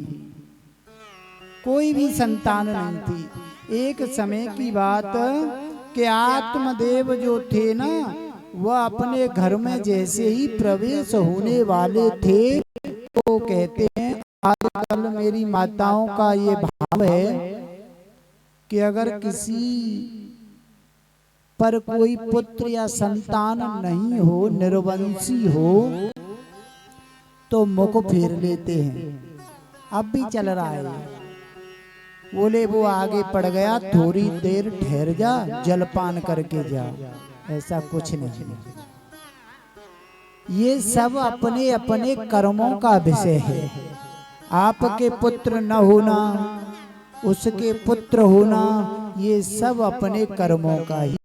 S1: कोई भी संतान नहीं थी। एक समय की बात कि आत्मदेव जो थे ना, वह अपने घर में जैसे ही प्रवेश होने वाले थे तो कहते हैं आजकल मेरी माताओं का ये भाव है कि अगर किसी पर कोई पुत्र या संतान नहीं हो, निर्वंशी हो, तो मुख फेर लेते हैं। अब भी चल रहा है। बोले वो आगे पड़ गया, थोड़ी देर ठहर जा, जलपान करके जा। ऐसा कुछ नहीं। ये सब अपने अपने कर्मों का विषय है। आपके पुत्र न होना, उसके पुत्र होना, ये सब अपने कर्मों का ही।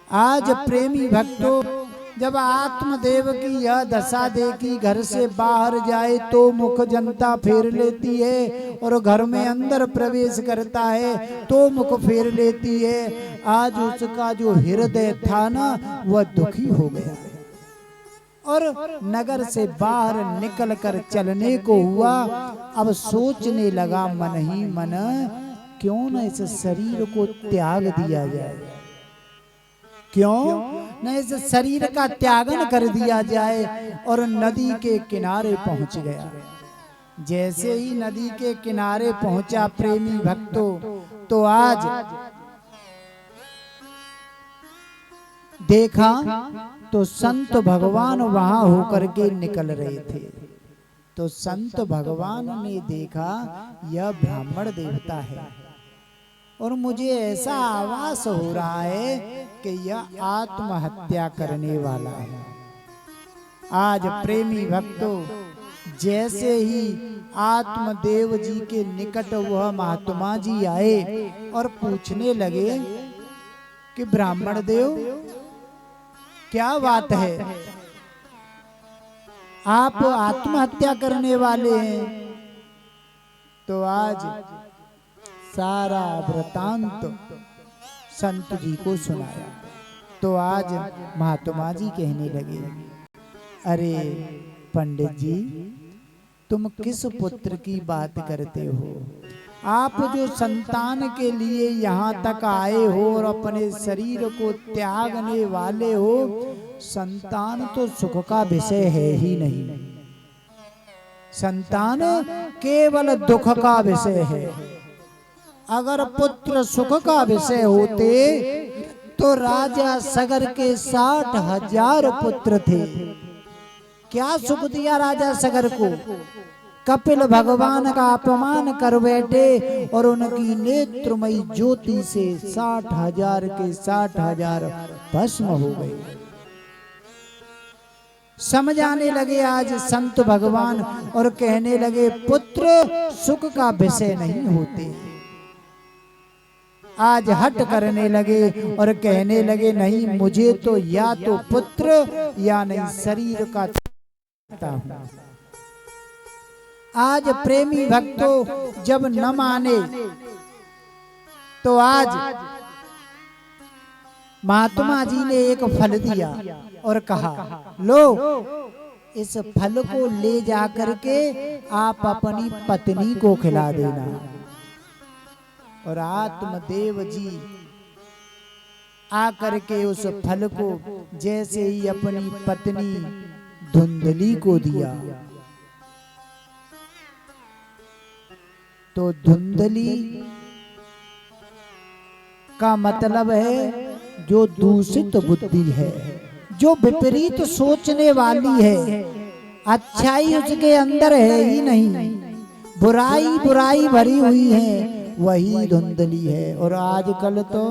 S1: आज प्रेमी भक्तों जब आत्मदेव की यह दशा देखी, घर से बाहर जाए तो मुख जनता फेर लेती है और घर में अंदर प्रवेश करता है तो मुख फेर लेती है। आज उसका जो हृदय था ना, वह दुखी हो गया और नगर से बाहर निकल कर चलने को हुआ। अब सोचने लगा मन ही मन, क्यों न इस शरीर को त्याग दिया जाए, क्यों न इस शरीर का त्यागन कर दिया जाए। और नदी के किनारे पहुंच गया। जैसे ही नदी के किनारे पहुंचा प्रेमी भक्तों, तो आज देखा तो संत भगवान वहां होकर के निकल रहे थे। तो संत भगवान ने देखा यह ब्राह्मण देवता है और मुझे ऐसा आभास हो रहा है कि यह आत्महत्या करने वाला है। आज प्रेमी भक्तों जैसे ही आत्मदेव जी के निकट वह महात्मा जी आए और पूछने लगे कि ब्राह्मण देव क्या बात है, आप आत्महत्या करने वाले हैं? तो आज सारा वृतांत संत जी को सुनाया। तो आज महात्मा जी कहने लगे, अरे पंडित जी, तुम किस पुत्र की बात करते हो? आप जो संतान के लिए यहाँ तक आए हो और अपने शरीर को त्यागने वाले हो, संतान तो सुख का विषय है ही नहीं। संतान केवल दुख का विषय है। अगर पुत्र सुख का विषय होते तो राजा सगर के 60,000 पुत्र थे। क्या सुख दिया राजा सगर को? कपिल भगवान का अपमान कर बैठे और उनकी नेत्रमयी ज्योति से 60,000 के 60,000 भस्म हो गए। समझ आने लगे आज संत भगवान और कहने लगे पुत्र सुख का विषय नहीं होते। आज हट करने लगे और कहने लगे नहीं, मुझे तो या तो पुत्र या नहीं शरीर का चाहता हूं। आज प्रेमी भक्तों जब न माने तो आज महात्मा जी ने एक फल दिया और कहा लो इस फल को ले जाकर के आप अपनी पत्नी को खिला देना। और आत्मदेव जी आकर के उस फल को जैसे ही अपनी पत्नी धुंधली को दिया तो धुंधली का मतलब है जो दूषित बुद्धि है, जो विपरीत सोचने वाली है, अच्छाई उसके अंदर है ही नहीं, बुराई बुराई भरी हुई है, वही धुंधली है। और आजकल तो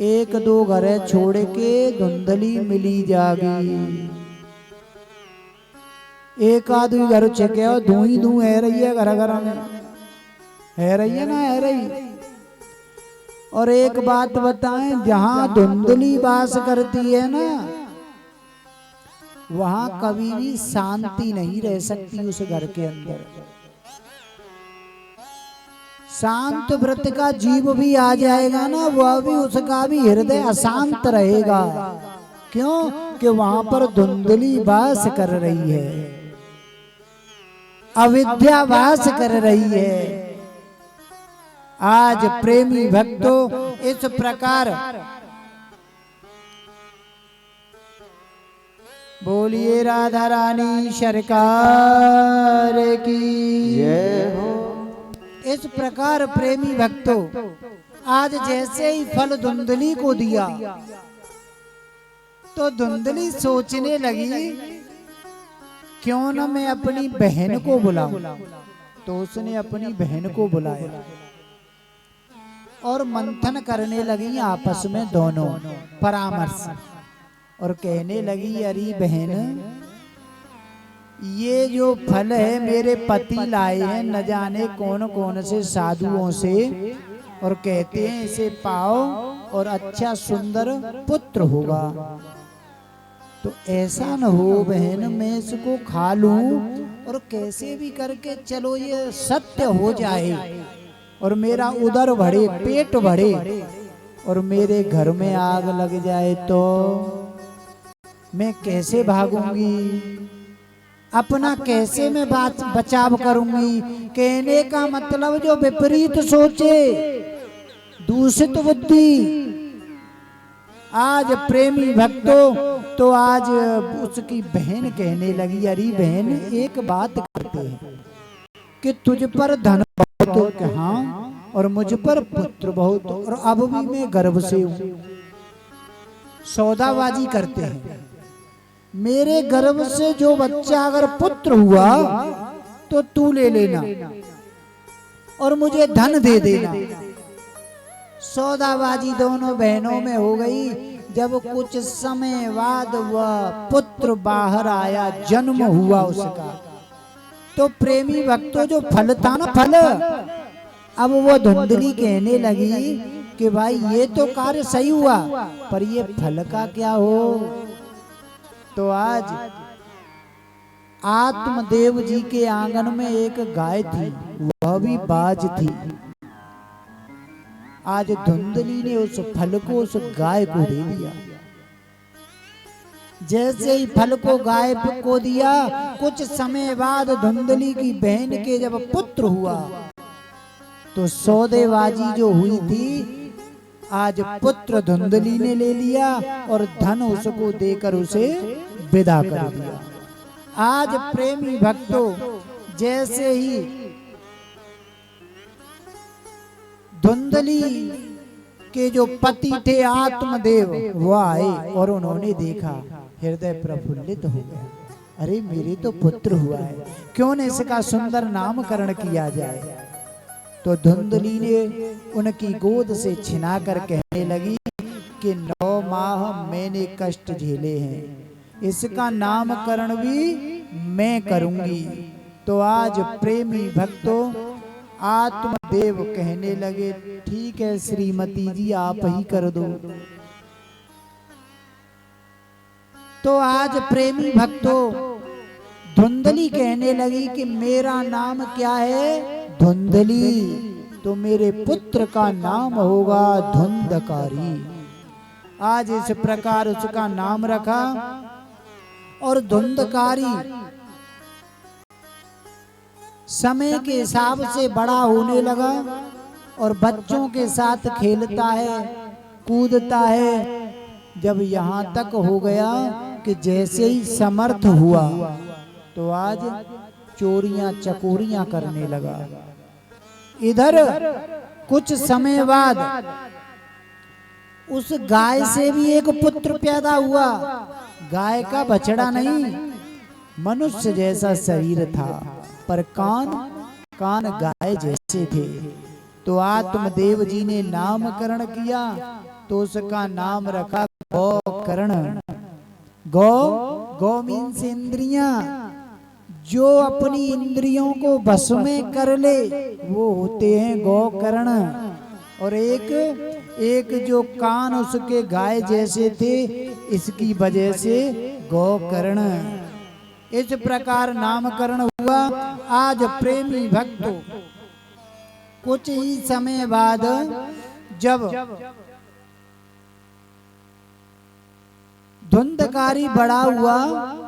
S1: एक दो घर छोड़ के धुंधली मिली जागी। एक आदमी घर चेके और धू ही धू है रही है, घर घर में है रही है ना, है रही। और एक बात बताएं, जहां धुंधली वास करती है ना वहां कभी भी शांति नहीं रह सकती उस घर के अंदर। शांत व्रत का जीव भी आ जाएगा ना, वह भी उसका भी हृदय अशांत रहेगा। क्यों? कि वहां पर धुंधली वास कर रही है, अविद्या वास कर रही है। आज प्रेमी भक्तों इस प्रकार बोलिए राधा रानी सरकार की जय हो। इस प्रकार प्रेमी भक्तों आज जैसे ही फल धुंधली को दिया तो धुंधली सोचने लगी क्यों न मैं अपनी बहन को बुलाऊं। तो उसने अपनी बहन को बुलाया और मंथन करने लगी आपस में दोनों परामर्श और कहने लगी अरे बहन ये जो फल है मेरे पति लाए हैं न जाने कौन कौन से साधुओं से, और कहते हैं इसे पाओ और अच्छा सुंदर पुत्र होगा। तो ऐसा न हो बहन मैं इसको खा लूं और कैसे भी करके चलो ये सत्य हो जाए और मेरा उदर बढ़े, पेट बढ़े और मेरे घर में आग लग जाए तो मैं कैसे भागूंगी, अपना कैसे मैं बचाव करूंगी। कहने का मतलब जो विपरीत सोचे, दूषित बुद्धि। आज प्रेमी भक्तों तो आज उसकी बहन कहने लगी अरे बहन एक बात करते हैं कि तुझ पर धन बहुत कहाँ और मुझ पर पुत्र बहुत, और अब भी मैं गर्भ से हूं। सौदाबाजी करते हैं, मेरे गर्भ से जो बच्चा अगर पुत्र हुआ तो तू ले लेना और मुझे धन दे देना। सौदाबाजी दोनों बहनों में हो गई। जब कुछ समय बाद वह पुत्र बाहर आया, जन्म हुआ उसका, तो प्रेमी भक्तों जो फल था ना फल, अब वो धुंधली कहने लगी कि भाई ये तो कार्य सही हुआ पर ये फल का क्या हो। तो आज आत्मदेव जी के आंगन में एक गाय थी, वह भी बाज थी। आज धुंधली ने उस फल को उस गाय को दे दिया। जैसे ही फल को गाय को दिया, कुछ समय बाद धुंधली की बहन के जब पुत्र हुआ तो सौदेबाजी जो हुई थी आज पुत्र धुंधली ने ले लिया और धन उसको देकर उसे विदा कर दिया। आज प्रेमी भक्तों जैसे ही धुंधली के जो पति थे आत्मदेव वो आए और उन्होंने देखा, हृदय प्रफुल्लित हो गया, अरे मेरे तो पुत्र हुआ है, क्यों न इसका सुंदर नामकरण किया जाए। तो धुंधली ने उनकी गोद से छिनाकर कहने लगी कि 9 माह मैंने कष्ट झेले हैं, इसका नामकरण भी मैं करूंगी। तो आज प्रेमी भक्तों आत्मदेव कहने लगे, ठीक है श्रीमती जी आप ही कर दो। तो आज प्रेमी भक्तों धुंधली कहने लगी कि मेरा नाम क्या है, धुंधली, तो मेरे पुत्र का नाम होगा धुंधकारी। आज इस प्रकार उसका नाम रखा और धुंधकारी समय के हिसाब से बड़ा होने लगा और बच्चों के साथ खेलता है, कूदता है। जब यहाँ तक हो गया कि जैसे ही समर्थ हुआ तो आज चोरियां चकोरियां करने लगा। इधर कुछ समय बाद उस गाय से भी एक पुत्र पैदा हुआ। गाय का बछड़ा नहीं, मनुष्य जैसा शरीर था पर कान गाय जैसे थे। तो आत्मदेव जी ने नामकरण किया तो उसका नाम रखा गौकर्ण। गौ मीन्स इंद्रियां, जो अपनी इंद्रियों को बस में कर ले वो होते हैं गौकर्ण। और एक जो कान उसके गाय जैसे थे इसकी वजह से गौकर्ण। इस प्रकार नामकरण हुआ। आज प्रेमी भक्तों कुछ ही समय बाद जब धुंधकारी बड़ा हुआ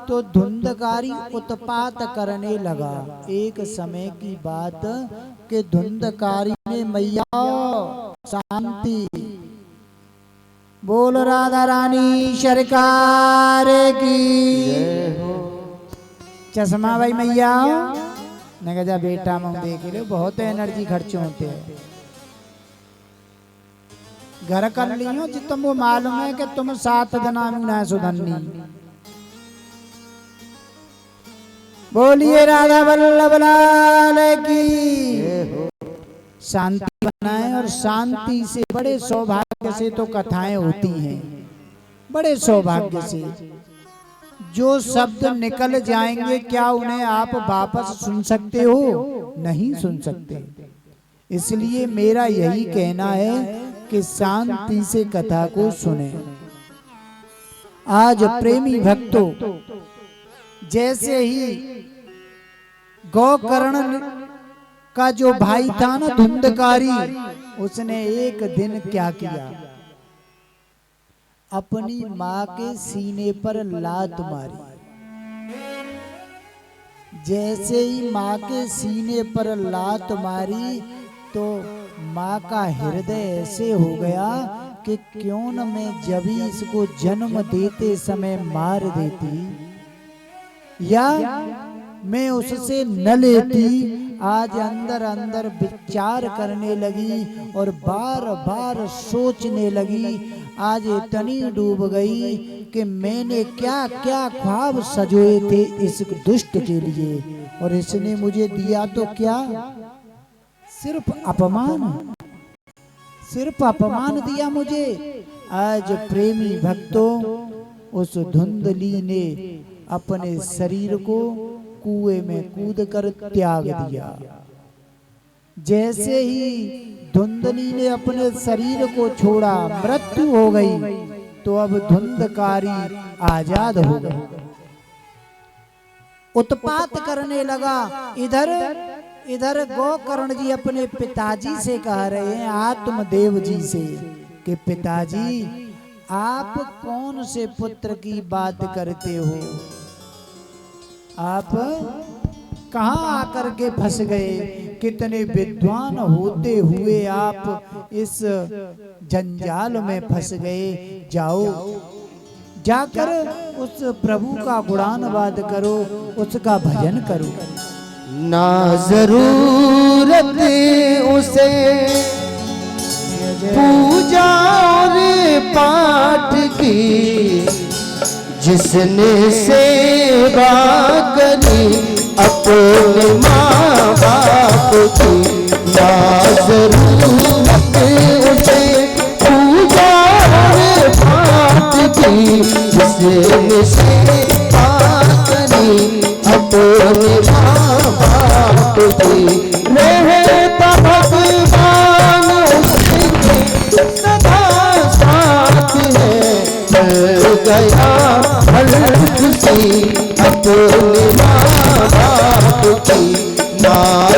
S1: तो धुंधकारी उत्पात करने लगा। एक समय की बात कि धुंधकारी ने मैया शांति बोल राधा रानी सरकार की। चश्मा भाई मैया ने कहा बेटा मैं देख लो, बहुत एनर्जी खर्च होते हैं। घर कर लियो जी, तुमको मालूम है कि तुम 7 दिना में ना सुधरनी। बोलिए राधा वल्लभ लाल की। शांति बनाए और शांति से बड़े सौभाग्य से तो कथाएं होती हैं, बड़े सौभाग्य से। जो शब्द निकल जाएंगे क्या उन्हें आप वापस सुन सकते हो? नहीं सुन सकते। इसलिए मेरा यही कहना है कि शांति से कथा को सुने। आज प्रेमी भक्तों जैसे ही गौकर्ण का जो भाई था ना धुंधकारी, उसने एक दिन क्या किया, अपनी माँ के सीने पर लात मारी। जैसे ही माँ के सीने पर लात मारी तो माँ का हृदय ऐसे हो गया कि क्यों न मैं जब ही इसको जन्म देते समय मार देती या मैं उससे न लेती। आज अंदर अंदर विचार करने लगी और बार बार सोचने लगी। आज इतनी डूब गई कि मैंने क्या क्या ख्वाब सजोए थे इस दुष्ट के लिए, और इसने मुझे दिया तो क्या, सिर्फ अपमान, सिर्फ अपमान दिया मुझे। आज प्रेमी भक्तों उस धुंधली ने अपने शरीर को कुएं में कूदकर त्याग दिया। जैसे ही धुंधली ने अपने शरीर को छोड़ा, मृत्यु हो गई। तो अब धुंधकारी आजाद हो गया, उत्पात करने लगा। इधर गौकर्ण जी अपने पिताजी से कह रहे हैं, आत्मदेव जी से, कि पिताजी आप कौन से पुत्र की बात करते हो? आप कहां आकर के फंस गए कितने विद्वान होते हुए आप इस जंजाल में फंस गए। जाओ, जाकर उस प्रभु का गुणानुवाद करो, उसका भजन करो।
S2: ना जरूरत उसे पूजा और पाठ की, जिसने सेवा करी अपने माँ बाप की। ना जरूरत उसे पूजा और पाठ की, जिसने सेवा करी अपने माँ बाप की। रहता भगवान उसके सदा साथ है, मिल गया हर खुशी अपने माँ बाप की। ना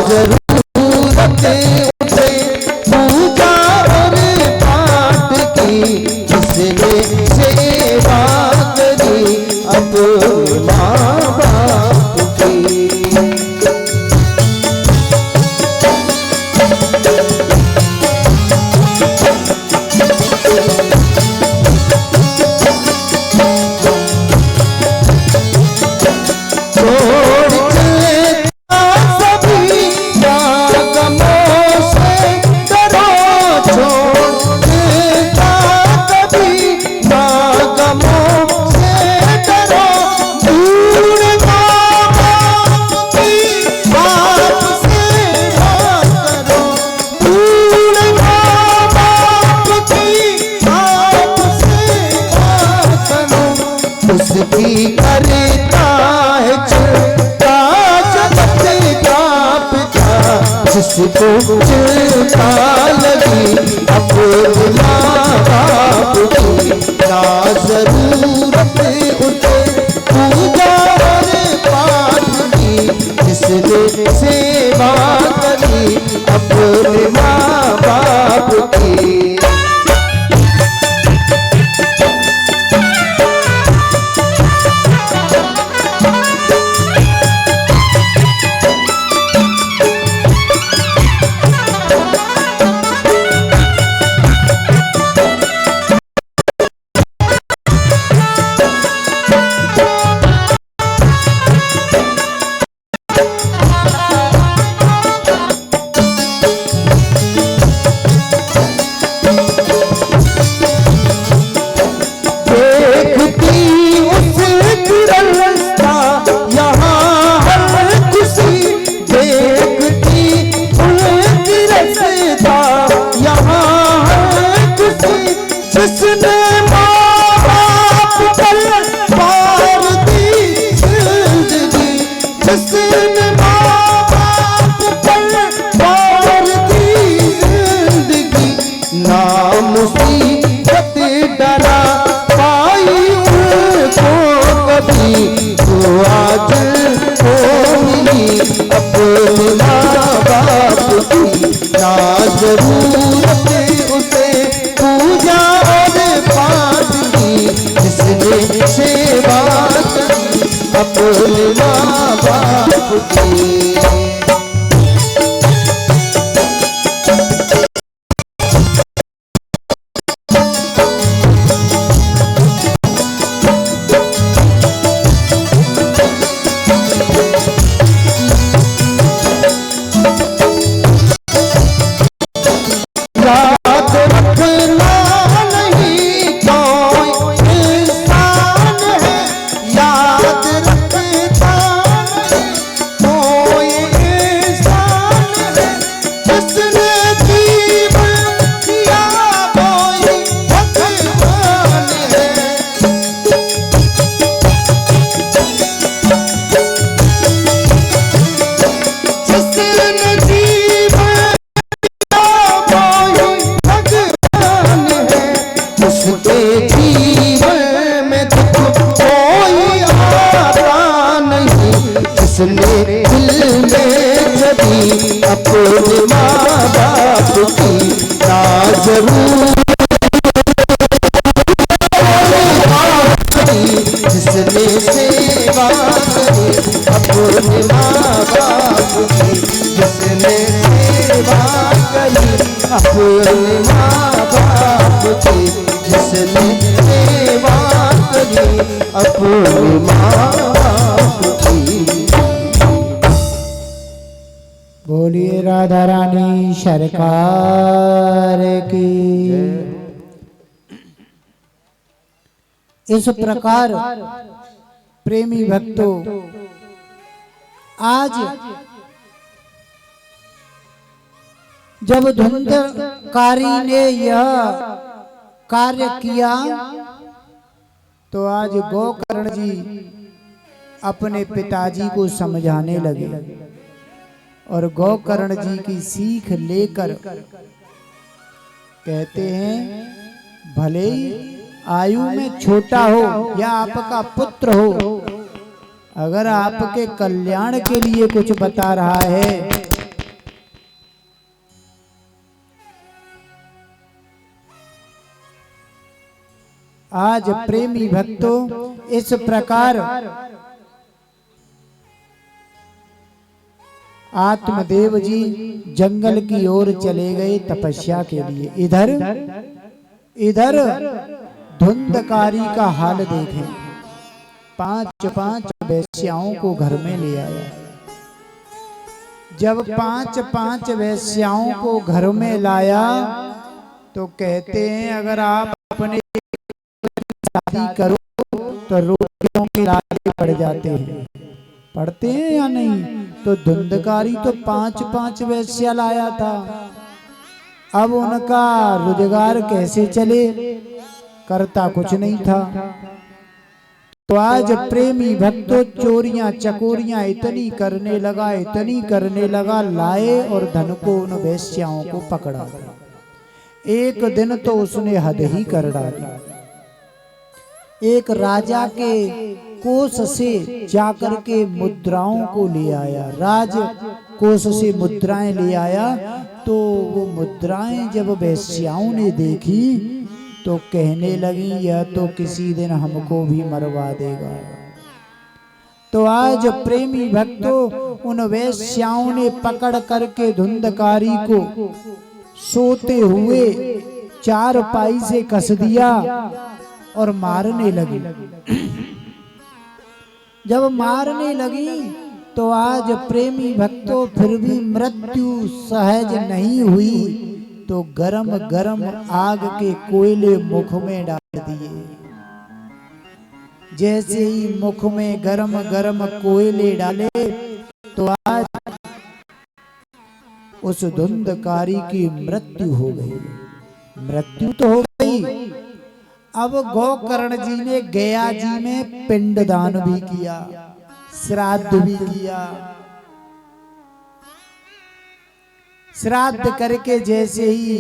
S2: जरूरत उसे पूजा और पाठ की, जिसने सेवा करी अपने माँ बाप की। उसकी करता है चिंता जगत का पिता, जिसको चिंता लगी अपने माँ बाप की। ना जरूरत उसे पूजा और पाठ की, जिसने सेवा करी अपने माँ बाप की। जरूरत उसे पूजा और पाठ की, जिसने सेवा की अपने माँ बाप की। जिसने दिल में छवि अपने माँ बाप की ना जिसने सेवा करी अपने माँ बाप की, जिसने अपने माँ बाप की जिसने सेवा करी, अपने माँ बाप की।
S1: बोलिए राधा रानी सरकार की। इस प्रकार प्रेमी भक्तों, आज जब धुंधकारी ने यह कार्य किया तो आज गोकर्ण जी अपने पिताजी को समझाने लगे और गोकर्ण जी की सीख लेकर कहते हैं, भले ही आयु में छोटा हो या आपका पुत्र हो, अगर आपके कल्याण के लिए कुछ बता रहा है आज प्रेमी भक्तों इस प्रकार आत्मदेव जी जंगल की ओर चले गए तपस्या के लिए। इधर धुंधकारी का हाल देखें, पांच पांच वेश्याओं को घर में ले आया। जब पांच पांच वेश्याओं को घर में लाया तो कहते हैं, अगर आप अपने शादी करो तो रोटियों के लाले पड़ जाते हैं, पढ़ते हैं या नहीं? तो धुंधकारी तो पांच पांच वेश्या लाया था, अब उनका रोजगार कैसे चले, करता कुछ नहीं था। तो आज प्रेमी भक्तों चोरियां चकोरियां इतनी करने लगा, लाए और धन को उन वेश्याओं को पकड़ा। एक दिन तो उसने हद ही कर डाली। एक राजा के कोष से जाकर के मुद्राओं को ले आया, राज कोष से मुद्राएं ले आया। तो वो मुद्राएं जब वेश्याओं ने देखी तो कहने लगी, यह तो किसी दिन हमको भी मरवा देगा। तो आज प्रेमी भक्तों उन वेश्याओं ने पकड़ करके धुंधकारी को सोते हुए चारपाई से कस दिया और मारने लगी। जब मारने लगी तो आज प्रेमी भक्तों फिर भी मृत्यु सहज नहीं हुई, तो गरम गरम आग के कोयले मुख में डाल दिए। जैसे ही मुख में गरम गरम कोयले डाले तो आज उस धुंधकारी की मृत्यु हो गई। मृत्यु तो हो गई, अब गोकर्ण जी ने गया जी में पिंडदान भी किया, श्राद्ध भी किया। श्राद्ध करके जैसे ही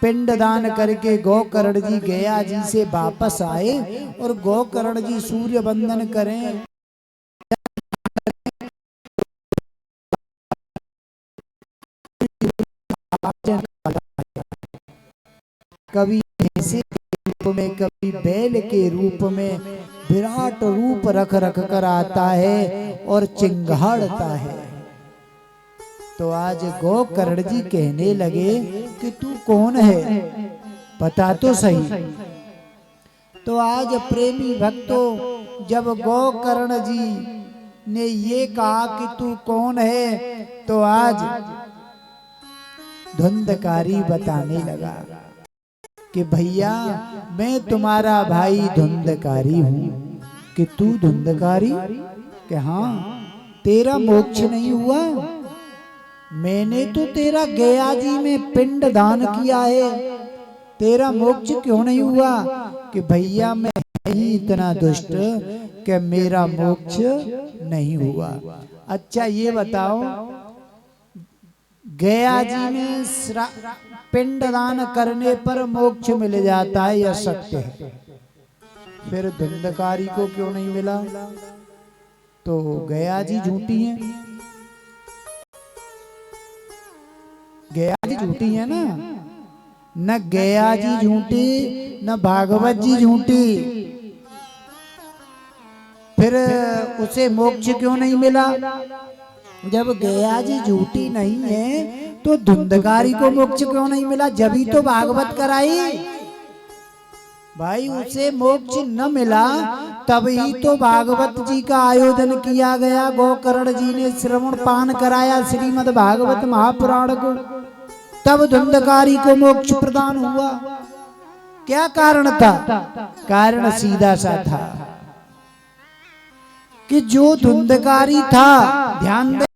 S1: पिंडदान करके गोकर्ण जी गया जी से वापस आए और गोकर्ण जी सूर्य वंदन करें, कभी भैंसे के रूप में, कभी बैल के रूप में विराट रूप रख रख कर आता है और चिंगाड़ता है। तो आज गोकर्ण जी कहने लगे कि तू कौन है, बता तो सही। तो आज प्रेमी भक्तों जब गोकर्ण जी ने ये कहा कि तू कौन है, तो आज धुंधकारी बताने लगा कि भैया मैं तुम्हारा भाई धुंधकारी हूँ। कि तू धुंधकारी? कि हाँ, तेरा मोक्ष नहीं हुआ? मैंने तो तेरा गया जी में पिंड दान किया है, तेरा मोक्ष क्यों नहीं हुआ? कि भैया मैं ही इतना दुष्ट कि मेरा मोक्ष नहीं हुआ। अच्छा ये बताओ, गया जी में पिंडदान करने पर मोक्ष मिल जाता है यह सत्य है, फिर धुंधकारी को क्यों नहीं मिला? तो गया जी झूठी है, गया जी झूठी है ना, न गया जी झूठी न भागवत जी झूठी, फिर उसे मोक्ष क्यों नहीं मिला? जब गया जी झूठी नहीं है तो धुंधकारी को मोक्ष क्यों नहीं मिला? जभी तो भागवत कराई भाई, उसे मोक्ष न मिला तभी तो भागवत जी का आयोजन किया गया। गोकर्ण जी ने श्रवण पान कराया श्रीमद् भागवत महापुराण को, तब धुंधकारी को मोक्ष प्रदान हुआ। क्या कारण था? कारण सीधा सा था कि जो धुंधकारी था, ध्यान दें,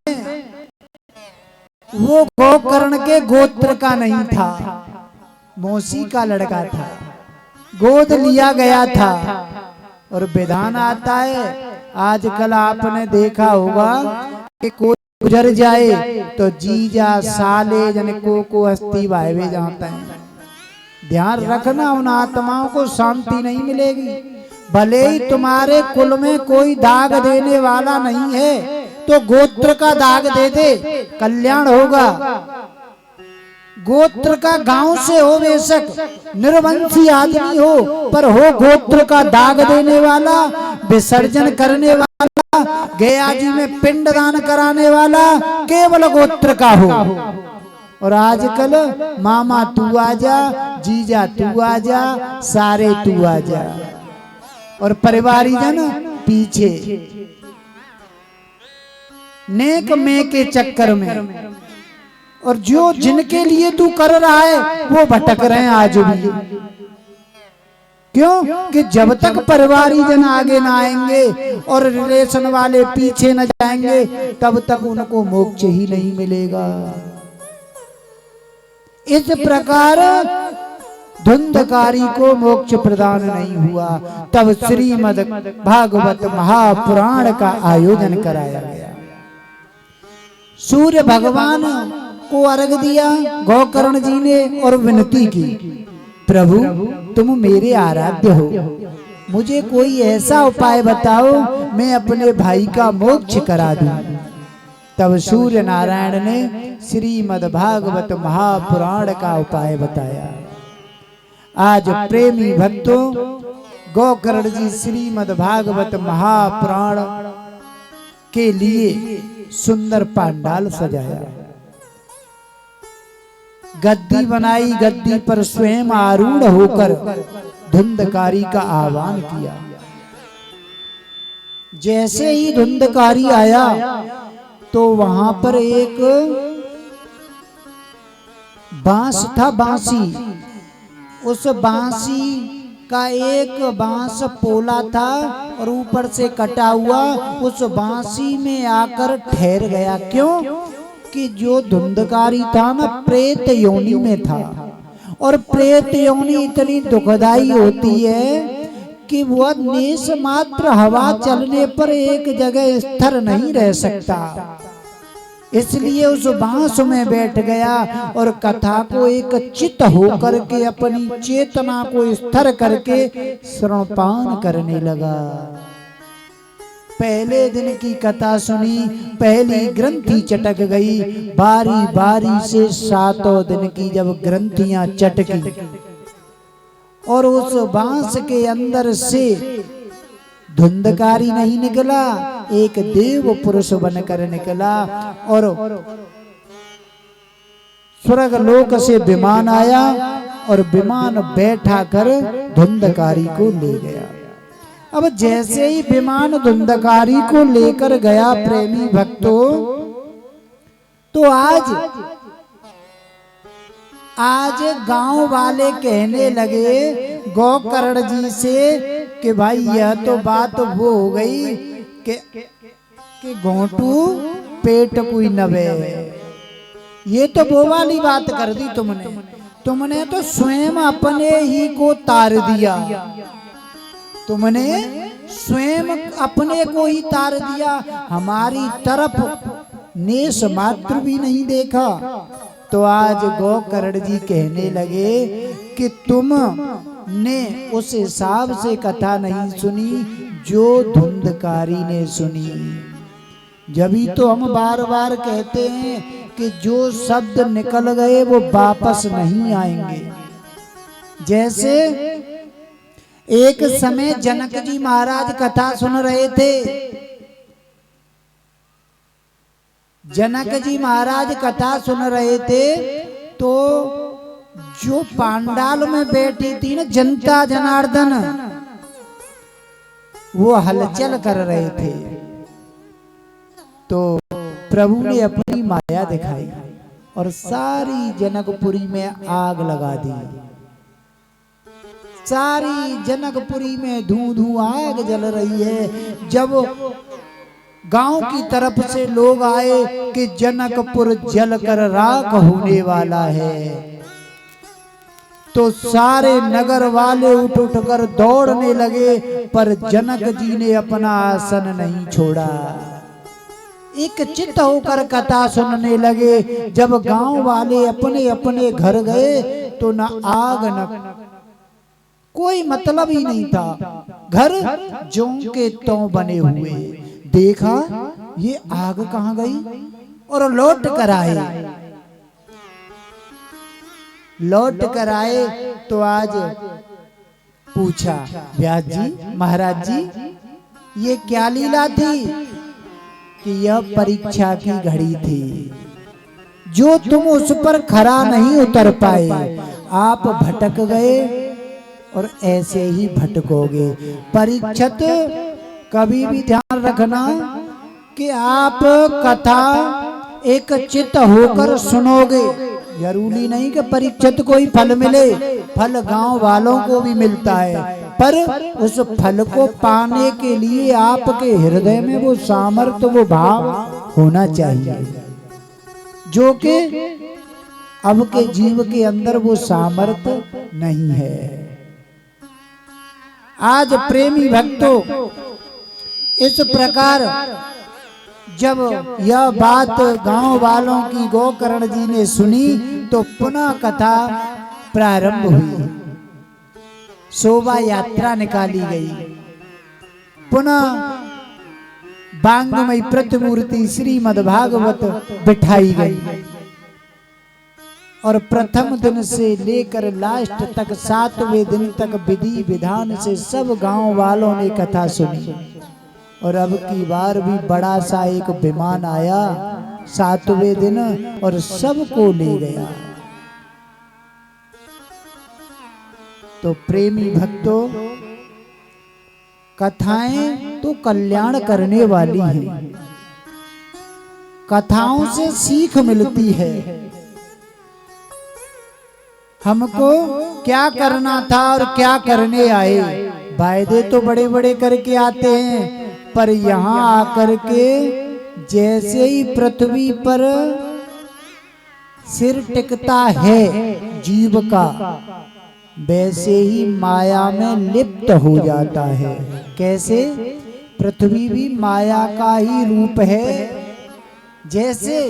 S1: वो गोकर्ण के गोत्र का नहीं था, मौसी का लड़का था, गोद लिया गया था। और विधान आता है, आजकल आपने देखा होगा कि कोई गुजर जाए तो जीजा साले जन को अस्थि वायवे जाता है। ध्यान रखना, उन आत्माओं को शांति नहीं मिलेगी। भले ही तुम्हारे कुल में कोई दाग देने वाला नहीं है तो गोत्र का दाग दे दे, कल्याण होगा। गोत्र का गांव से हो बेशक, निर्वंशी आदमी हो, पर हो गोत्र का दाग देने वाला, विसर्जन करने वाला, गया जी में पिंडदान कराने वाला केवल गोत्र का हो। और आजकल मामा तू आजा, जीजा तू आजा, सारे तू आजा, और परिवारीजन पीछे नेक में के चक्कर में। और जो जिनके लिए तू कर रहा है वो भटक रहे हैं आज भी। क्यों? कि जब तक परिवारीजन आगे ना आएंगे और रिलेशन वाले पीछे न जाएंगे तब तक उनको मोक्ष ही नहीं मिलेगा। इस प्रकार धुंधकारी को मोक्ष प्रदान नहीं हुआ। तब श्रीमद् भागवत महापुराण का आयोजन कराया गया। सूर्य भगवान को अर्घ दिया गोकर्ण जी ने और विनती की, प्रभु तुम मेरे आराध्य हो, मुझे कोई ऐसा उपाय बताओ मैं अपने भाई का मोक्ष करा दूं। तब सूर्य नारायण ने श्रीमद् भागवत महापुराण का उपाय बताया। आज प्रेमी भक्तों, गोकर्ण जी श्रीमद् भागवत महापुराण के लिए सुंदर पंडाल सजाया, गद्दी बनाई, गद्दी पर स्वयं आरूढ़ होकर धुंधकारी का आह्वान किया। जैसे ही धुंधकारी आया तो वहां पर एक बांस था, बांसी, उस बांसी का एक बांस पोला था और ऊपर से कटा हुआ, उस बांसी में आकर ठहर गया। क्यों? कि जो धुंधकारी था ना प्रेत योनि में था, और प्रेत योनि इतनी दुखदाई होती है कि वह निश मात्र हवा चलने पर एक जगह स्थिर नहीं रह सकता। इसलिए उस बांस में बैठ गया और कथा को एक चित होकर के अपनी चेतना को स्थिर करके श्रवणपान करने लगा। पहले दिन की कथा सुनी, पहली ग्रंथि चटक गई। बारी बारी से 7 दिन की जब ग्रंथियां चटकी और उस बांस के अंदर से धुंधकारी नहीं निकला, एक देव पुरुष बनकर निकला और स्वर्ग लोक से विमान आया और विमान बैठा कर धुंधकारी को ले गया। अब जैसे ही विमान धुंधकारी को लेकर गया प्रेमी भक्तों, तो आज गांव वाले कहने लगे गोकर्ण जी से कि भाई यह तो बात वो हो गई कि घोंटू पेट कोई नवे। ये तो वो वाली बात कर दी तुमने तो स्वयं अपने ही को तार दिया, तुमने स्वयं अपने को ही तार दिया, हमारी तरफ नेश मात्र भी नहीं देखा। तो आज गोकर्ण जी कहने लगे कि तुमने उस हिसाब से कथा नहीं सुनी जो धुंधकारी ने सुनी। जभी तो हम बार बार कहते हैं कि जो शब्द निकल गए वो वापस नहीं आएंगे। जैसे एक समय जनक जी महाराज कथा सुन रहे थे जनक जी महाराज कथा सुन रहे थे तो जो पांडाल में बैठी थी ना जनता जनार्दन, वो हलचल कर रहे थे। तो प्रभु ने अपनी माया दिखाई और सारी जनकपुरी में आग लगा दी। सारी जनकपुरी में धू धू आग जल रही है। जब गांव की तरफ से लोग आए कि जनकपुर जलकर राख होने वाला है, तो सारे नगर वाले उठ उठ कर दौड़ने लगे, पर जनक जी ने अपना आसन नहीं छोड़ा। एक चित्त होकर कथा सुनने लगे। जब गांव वाले अपने अपने घर गए तो न आग न कोई मतलब ही नहीं था। घर ज्यों के त्यों बने हुए। देखा ये आग कहाँ गई, और लौट कर आए तो आज पूछा, व्यास जी महाराज जी ये क्या लीला थी? कि यह परीक्षा की घड़ी थी, जो तुम उस पर खरा नहीं उतर पाए, आप भटक गए और ऐसे ही भटकोगे। परीक्षित कभी भी ध्यान रखना कि आप कथा एक चित्त होकर सुनोगे। जरूरी नहीं कि परीक्षित को ही फल मिले, फल गांव वालों को भी मिलता है, पर उस फल को पाने के लिए आपके हृदय में वो सामर्थ्य, वो भाव होना चाहिए, जो कि अब के जीव के अंदर वो सामर्थ्य नहीं है। आज प्रेमी भक्तों, इस प्रकार जब यह बात गांव वालों की गोकर्ण जी ने सुनी तो पुनः कथा प्रारंभ हुई। शोभा यात्रा निकाली गई। पुनः बांगमयी प्रतिमूर्ति श्रीमद्भागवत बिठाई गई और प्रथम दिन से लेकर लास्ट तक 7वें दिन तक विधि विधान से सब गांव वालों ने कथा सुनी। और अब की बार भी बड़ा सा एक विमान आया 7वें दिन और सबको ले गया। तो प्रेमी भक्तों, कथाएं तो कल्याण करने वाली हैं। कथाओं से सीख मिलती है। हमको क्या करना था और क्या करने आए। वायदे तो बड़े बड़े करके आते हैं, पर यहाँ आकर के जैसे ही पृथ्वी पर सिर टिकता है जीव का, वैसे ही माया में लिप्त हो जाता है। कैसे? पृथ्वी भी माया का ही रूप है। जैसे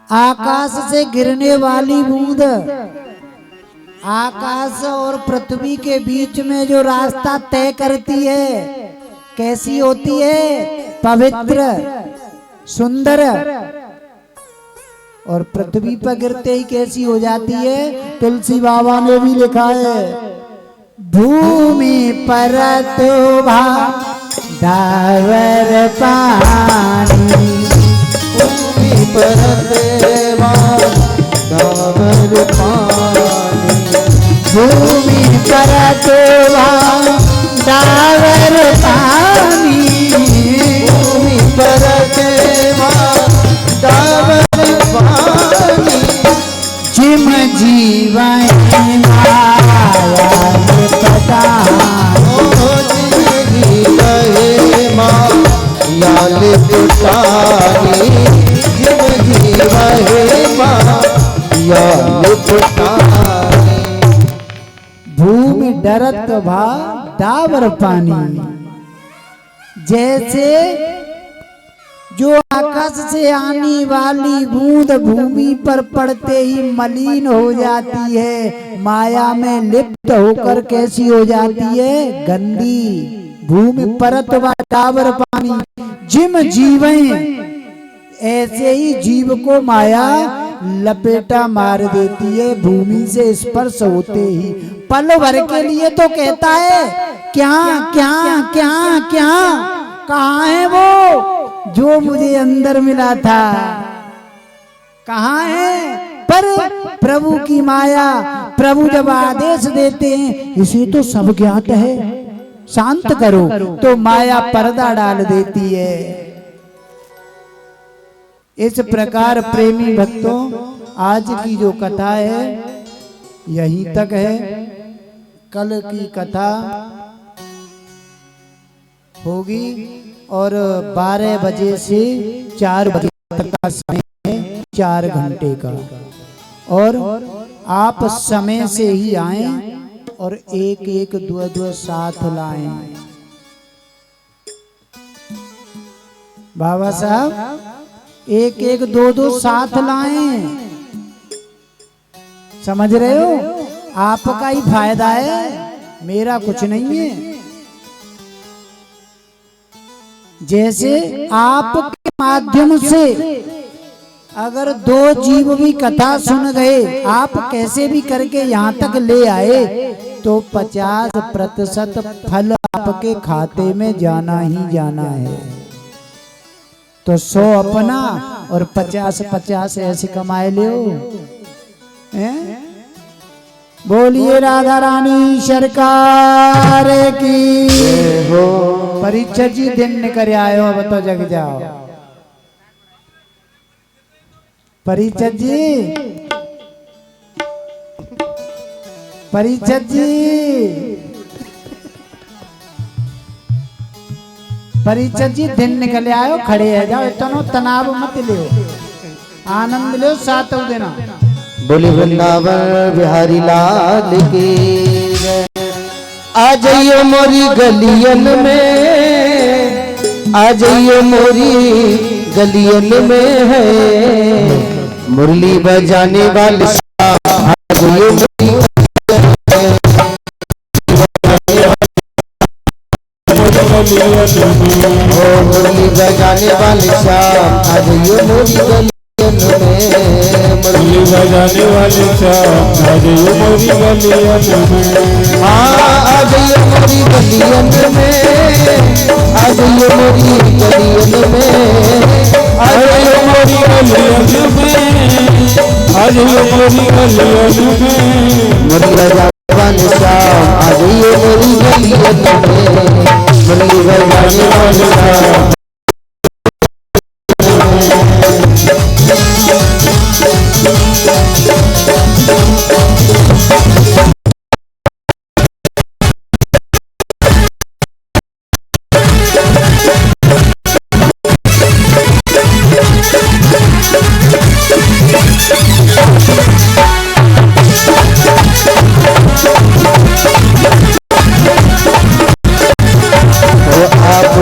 S1: आकाश से गिरने वाली बूंद, आकाश और पृथ्वी के बीच में जो रास्ता तय करती है, कैसी होती है? पवित्र, सुंदर। और पृथ्वी पर गिरते ही कैसी हो जाती है? तुलसी बाबा ने भी लिखा है, भूमि पर शोभा दावर पानी,
S2: भूमि पर देवा दावर पानी,
S1: भूमि पर शोभा दावर पानी,
S2: भूमि पर देवा दावर पानी,
S1: जिम जीवन माया पता,
S2: जिंदगी रहे माया लुटानी, जिंदगी रहे माया लुटानी।
S1: भूमि डरत भा दावर पानी। जैसे जो आकाश से आने वाली बूंद भूमि पर पड़ते ही मलिन हो जाती है, माया में लिप्त होकर कैसी हो जाती है? गंदी। भूमि परत व डावर पानी, जिम जीवें, ऐसे ही जीव को माया लपेटा मार देती है। भूमि से स्पर्श होते ही पल भर के लिए तो कहता है क्या क्या क्या क्या, कहाँ है वो जो मुझे अंदर मिला था, कहाँ है? पर प्रभु की माया, प्रभु जब आदेश देते हैं, इसे तो सब ज्ञात है, शांत करो, तो माया पर्दा डाल देती है। इस प्रकार प्रेमी भक्तों, आज की जो कथा है यहीं तक है। कल की कथा होगी और 12 बजे से 4 बजे तक का समय है, 4 घंटे का। और आप समय से ही आएं और एक एक दो साथ लाएं। बाबा साहब एक एक दो साथ लाएं, समझ रहे हो? आपका ही फायदा है, मेरा कुछ नहीं है। जैसे आपके माध्यम से अगर 2 जीव भी कथा सुन गए, आप कैसे भी करके यहाँ तक ले आए, तो 50% फल आपके खाते में जाना ही जाना है। तो 100 अपना और 50-50 ऐसे कमाए ले। बोलिए राधा रानी सरकार की। परीक्षा जी दिन निकल आयो, अब तो जग जाओ। परीक्षा जी, परीक्षा जी, परीक्षा जी दिन निकल आयो, खड़े है जाओ, इतना तनाव मत लो, आनंद लो, सातों देना।
S2: बोली वृंदावन बिहारी लाल की। आ जाइयो मोरी गलियन में, आ जाइयो मोरी गलियन में है मुरली बजाने वाले। आ जाइयो मोरी मुरली बजाने वाले शाम, आ जाइयो मोरी गलियन में, मुरली बजाने वाले शाम, आ जाइयो मोरी गलियन में। आ जाइयो मोरी गलियन में, आ जाइयो मोरी गलियन में, आ जाइयो मोरी गलियन में, आ जाइयो मोरी गलियन में, मुरली बजाने वाले शाम, आ जाइयो मोरी गलियन में, मुरली बजाने वाले शाम।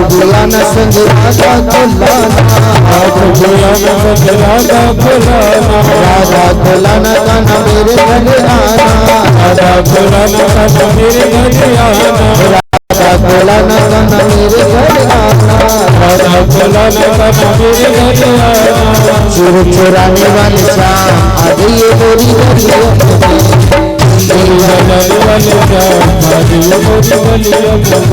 S2: बुलाना संग राधा बुलाना, आप बुलाना संग राधा बुलाना, राधा बुलाना गाना मेरे घर आना, राधा बुलाना गाना मेरे घर आना, राधा बुलाना गाना मेरे घर आना, राधा बुलाना गाना मेरे घर आना। चोर चुराने वाले शाम, आ जाइए मोरी गलियन में, चोर चुराने वाले शाम, आ जाइए मोरी गलियन में।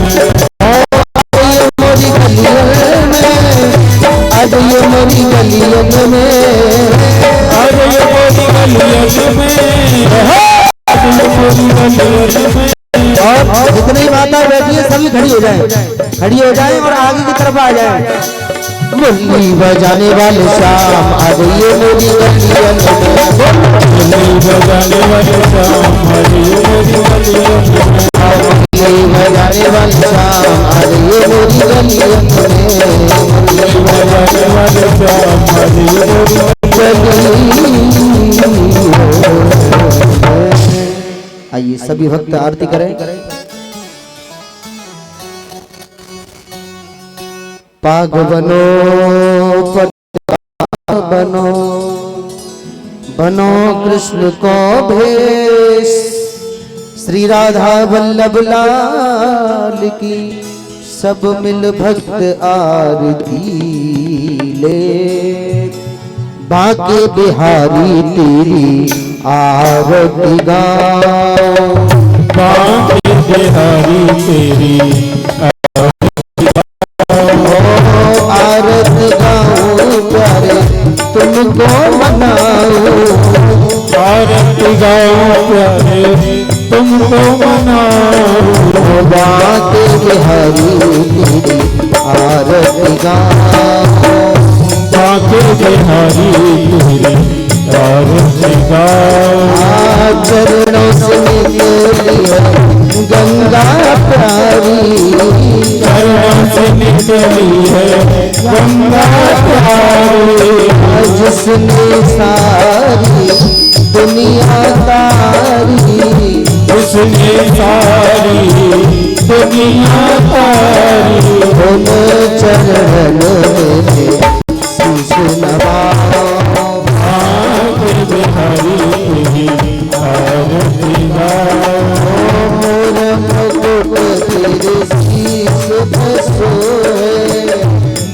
S2: मोरी गलियन में, आ जाइए मोरी गलियन में, आ जाइए मोरी गलियन में, आ जाइए मोरी गलियन में। और जितनी माता बैठी है सभी खड़ी हो जाए, खड़ी हो जाए और आगे की तरफ आ जाए। मुरली बजाने वाले शाम, आ जाइए मोरी गलियन में, मुरली बजाने वाले शाम, आ जाइए मोरी गलियन में, मुरली बजाने वाले शाम, आ जाइए मोरी गलियन में, मुरली बजाने वाले शाम, आ जाइए मोरी गलियन। आइए सभी भक्त आरती करें। पाग बनो बनो, बनो कृष्ण को भेष, श्री राधा वल्लभ लाल की सब मिल भक्त आरती ले। बाके बिहारी तेरी आरती गाओ, बाके बिहारी तेरी आरती गाओ, आरती गाओ प्यारे तुमको मनाओ बाके बिहारी तेरी आरती गाओ बाके बिहारी तेरी आरती गाओ चरणों से निकली है गंगा प्यारी चरणों से निकली है गंगा प्यारी जिसने सारी दुनिया तारी उसने सारी दुनिया तारी उन चरण में शीश नवाओ आगे बिहारी आरती गाओ मोर मुकुट तेरे शीश पे सोए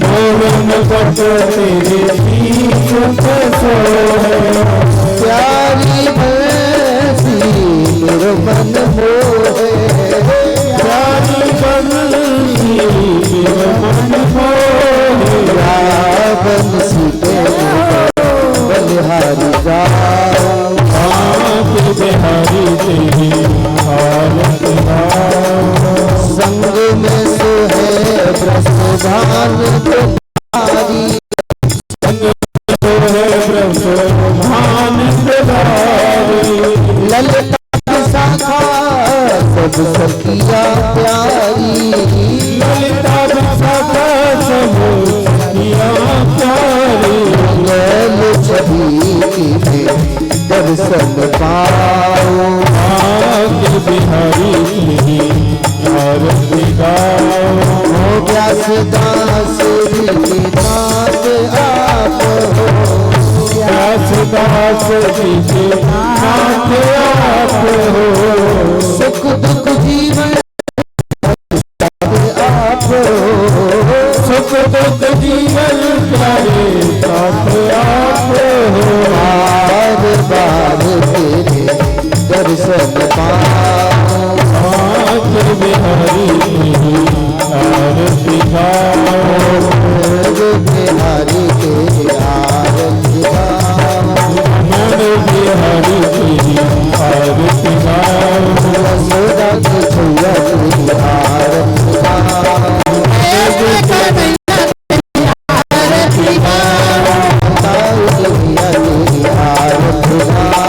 S2: मोर मुकुट तेरे शीश पे सोए प्यारी बंसी मेरा मन मोहे प्यारी बंसी मेरा मन मोहे बंसी बलिहारी गाओ आके बिहारी तेरी आरती गाओ संग में सोहे ब्रह्मभान तुम्हारी संग में सोहे ब्रह्मभान तुम्हारी ललिता शाखा सब सखिया प्यारी ललिता शाखा सब सखिया प्यारी लल छवि के दर्शन पाओ आगे बिहारी तेरी आरती गाओ व्यासदास जी के नाथ आप हो व्यासदास जी के नाथ आप हो सुख दुख जीवन आप हो सुख दुख जीवन प्यारे साथ आप हो बार बार तेरे दर्शन पाओ आगे बिहारी तेरी आरती गाओ बिहारी तेरी आरती गाओ मन बिहारी तेरी आरती गाओ यशोदा की छैया तेरी आरती गाओ आरती गाओ ताऊ की तेरी आरती गाओ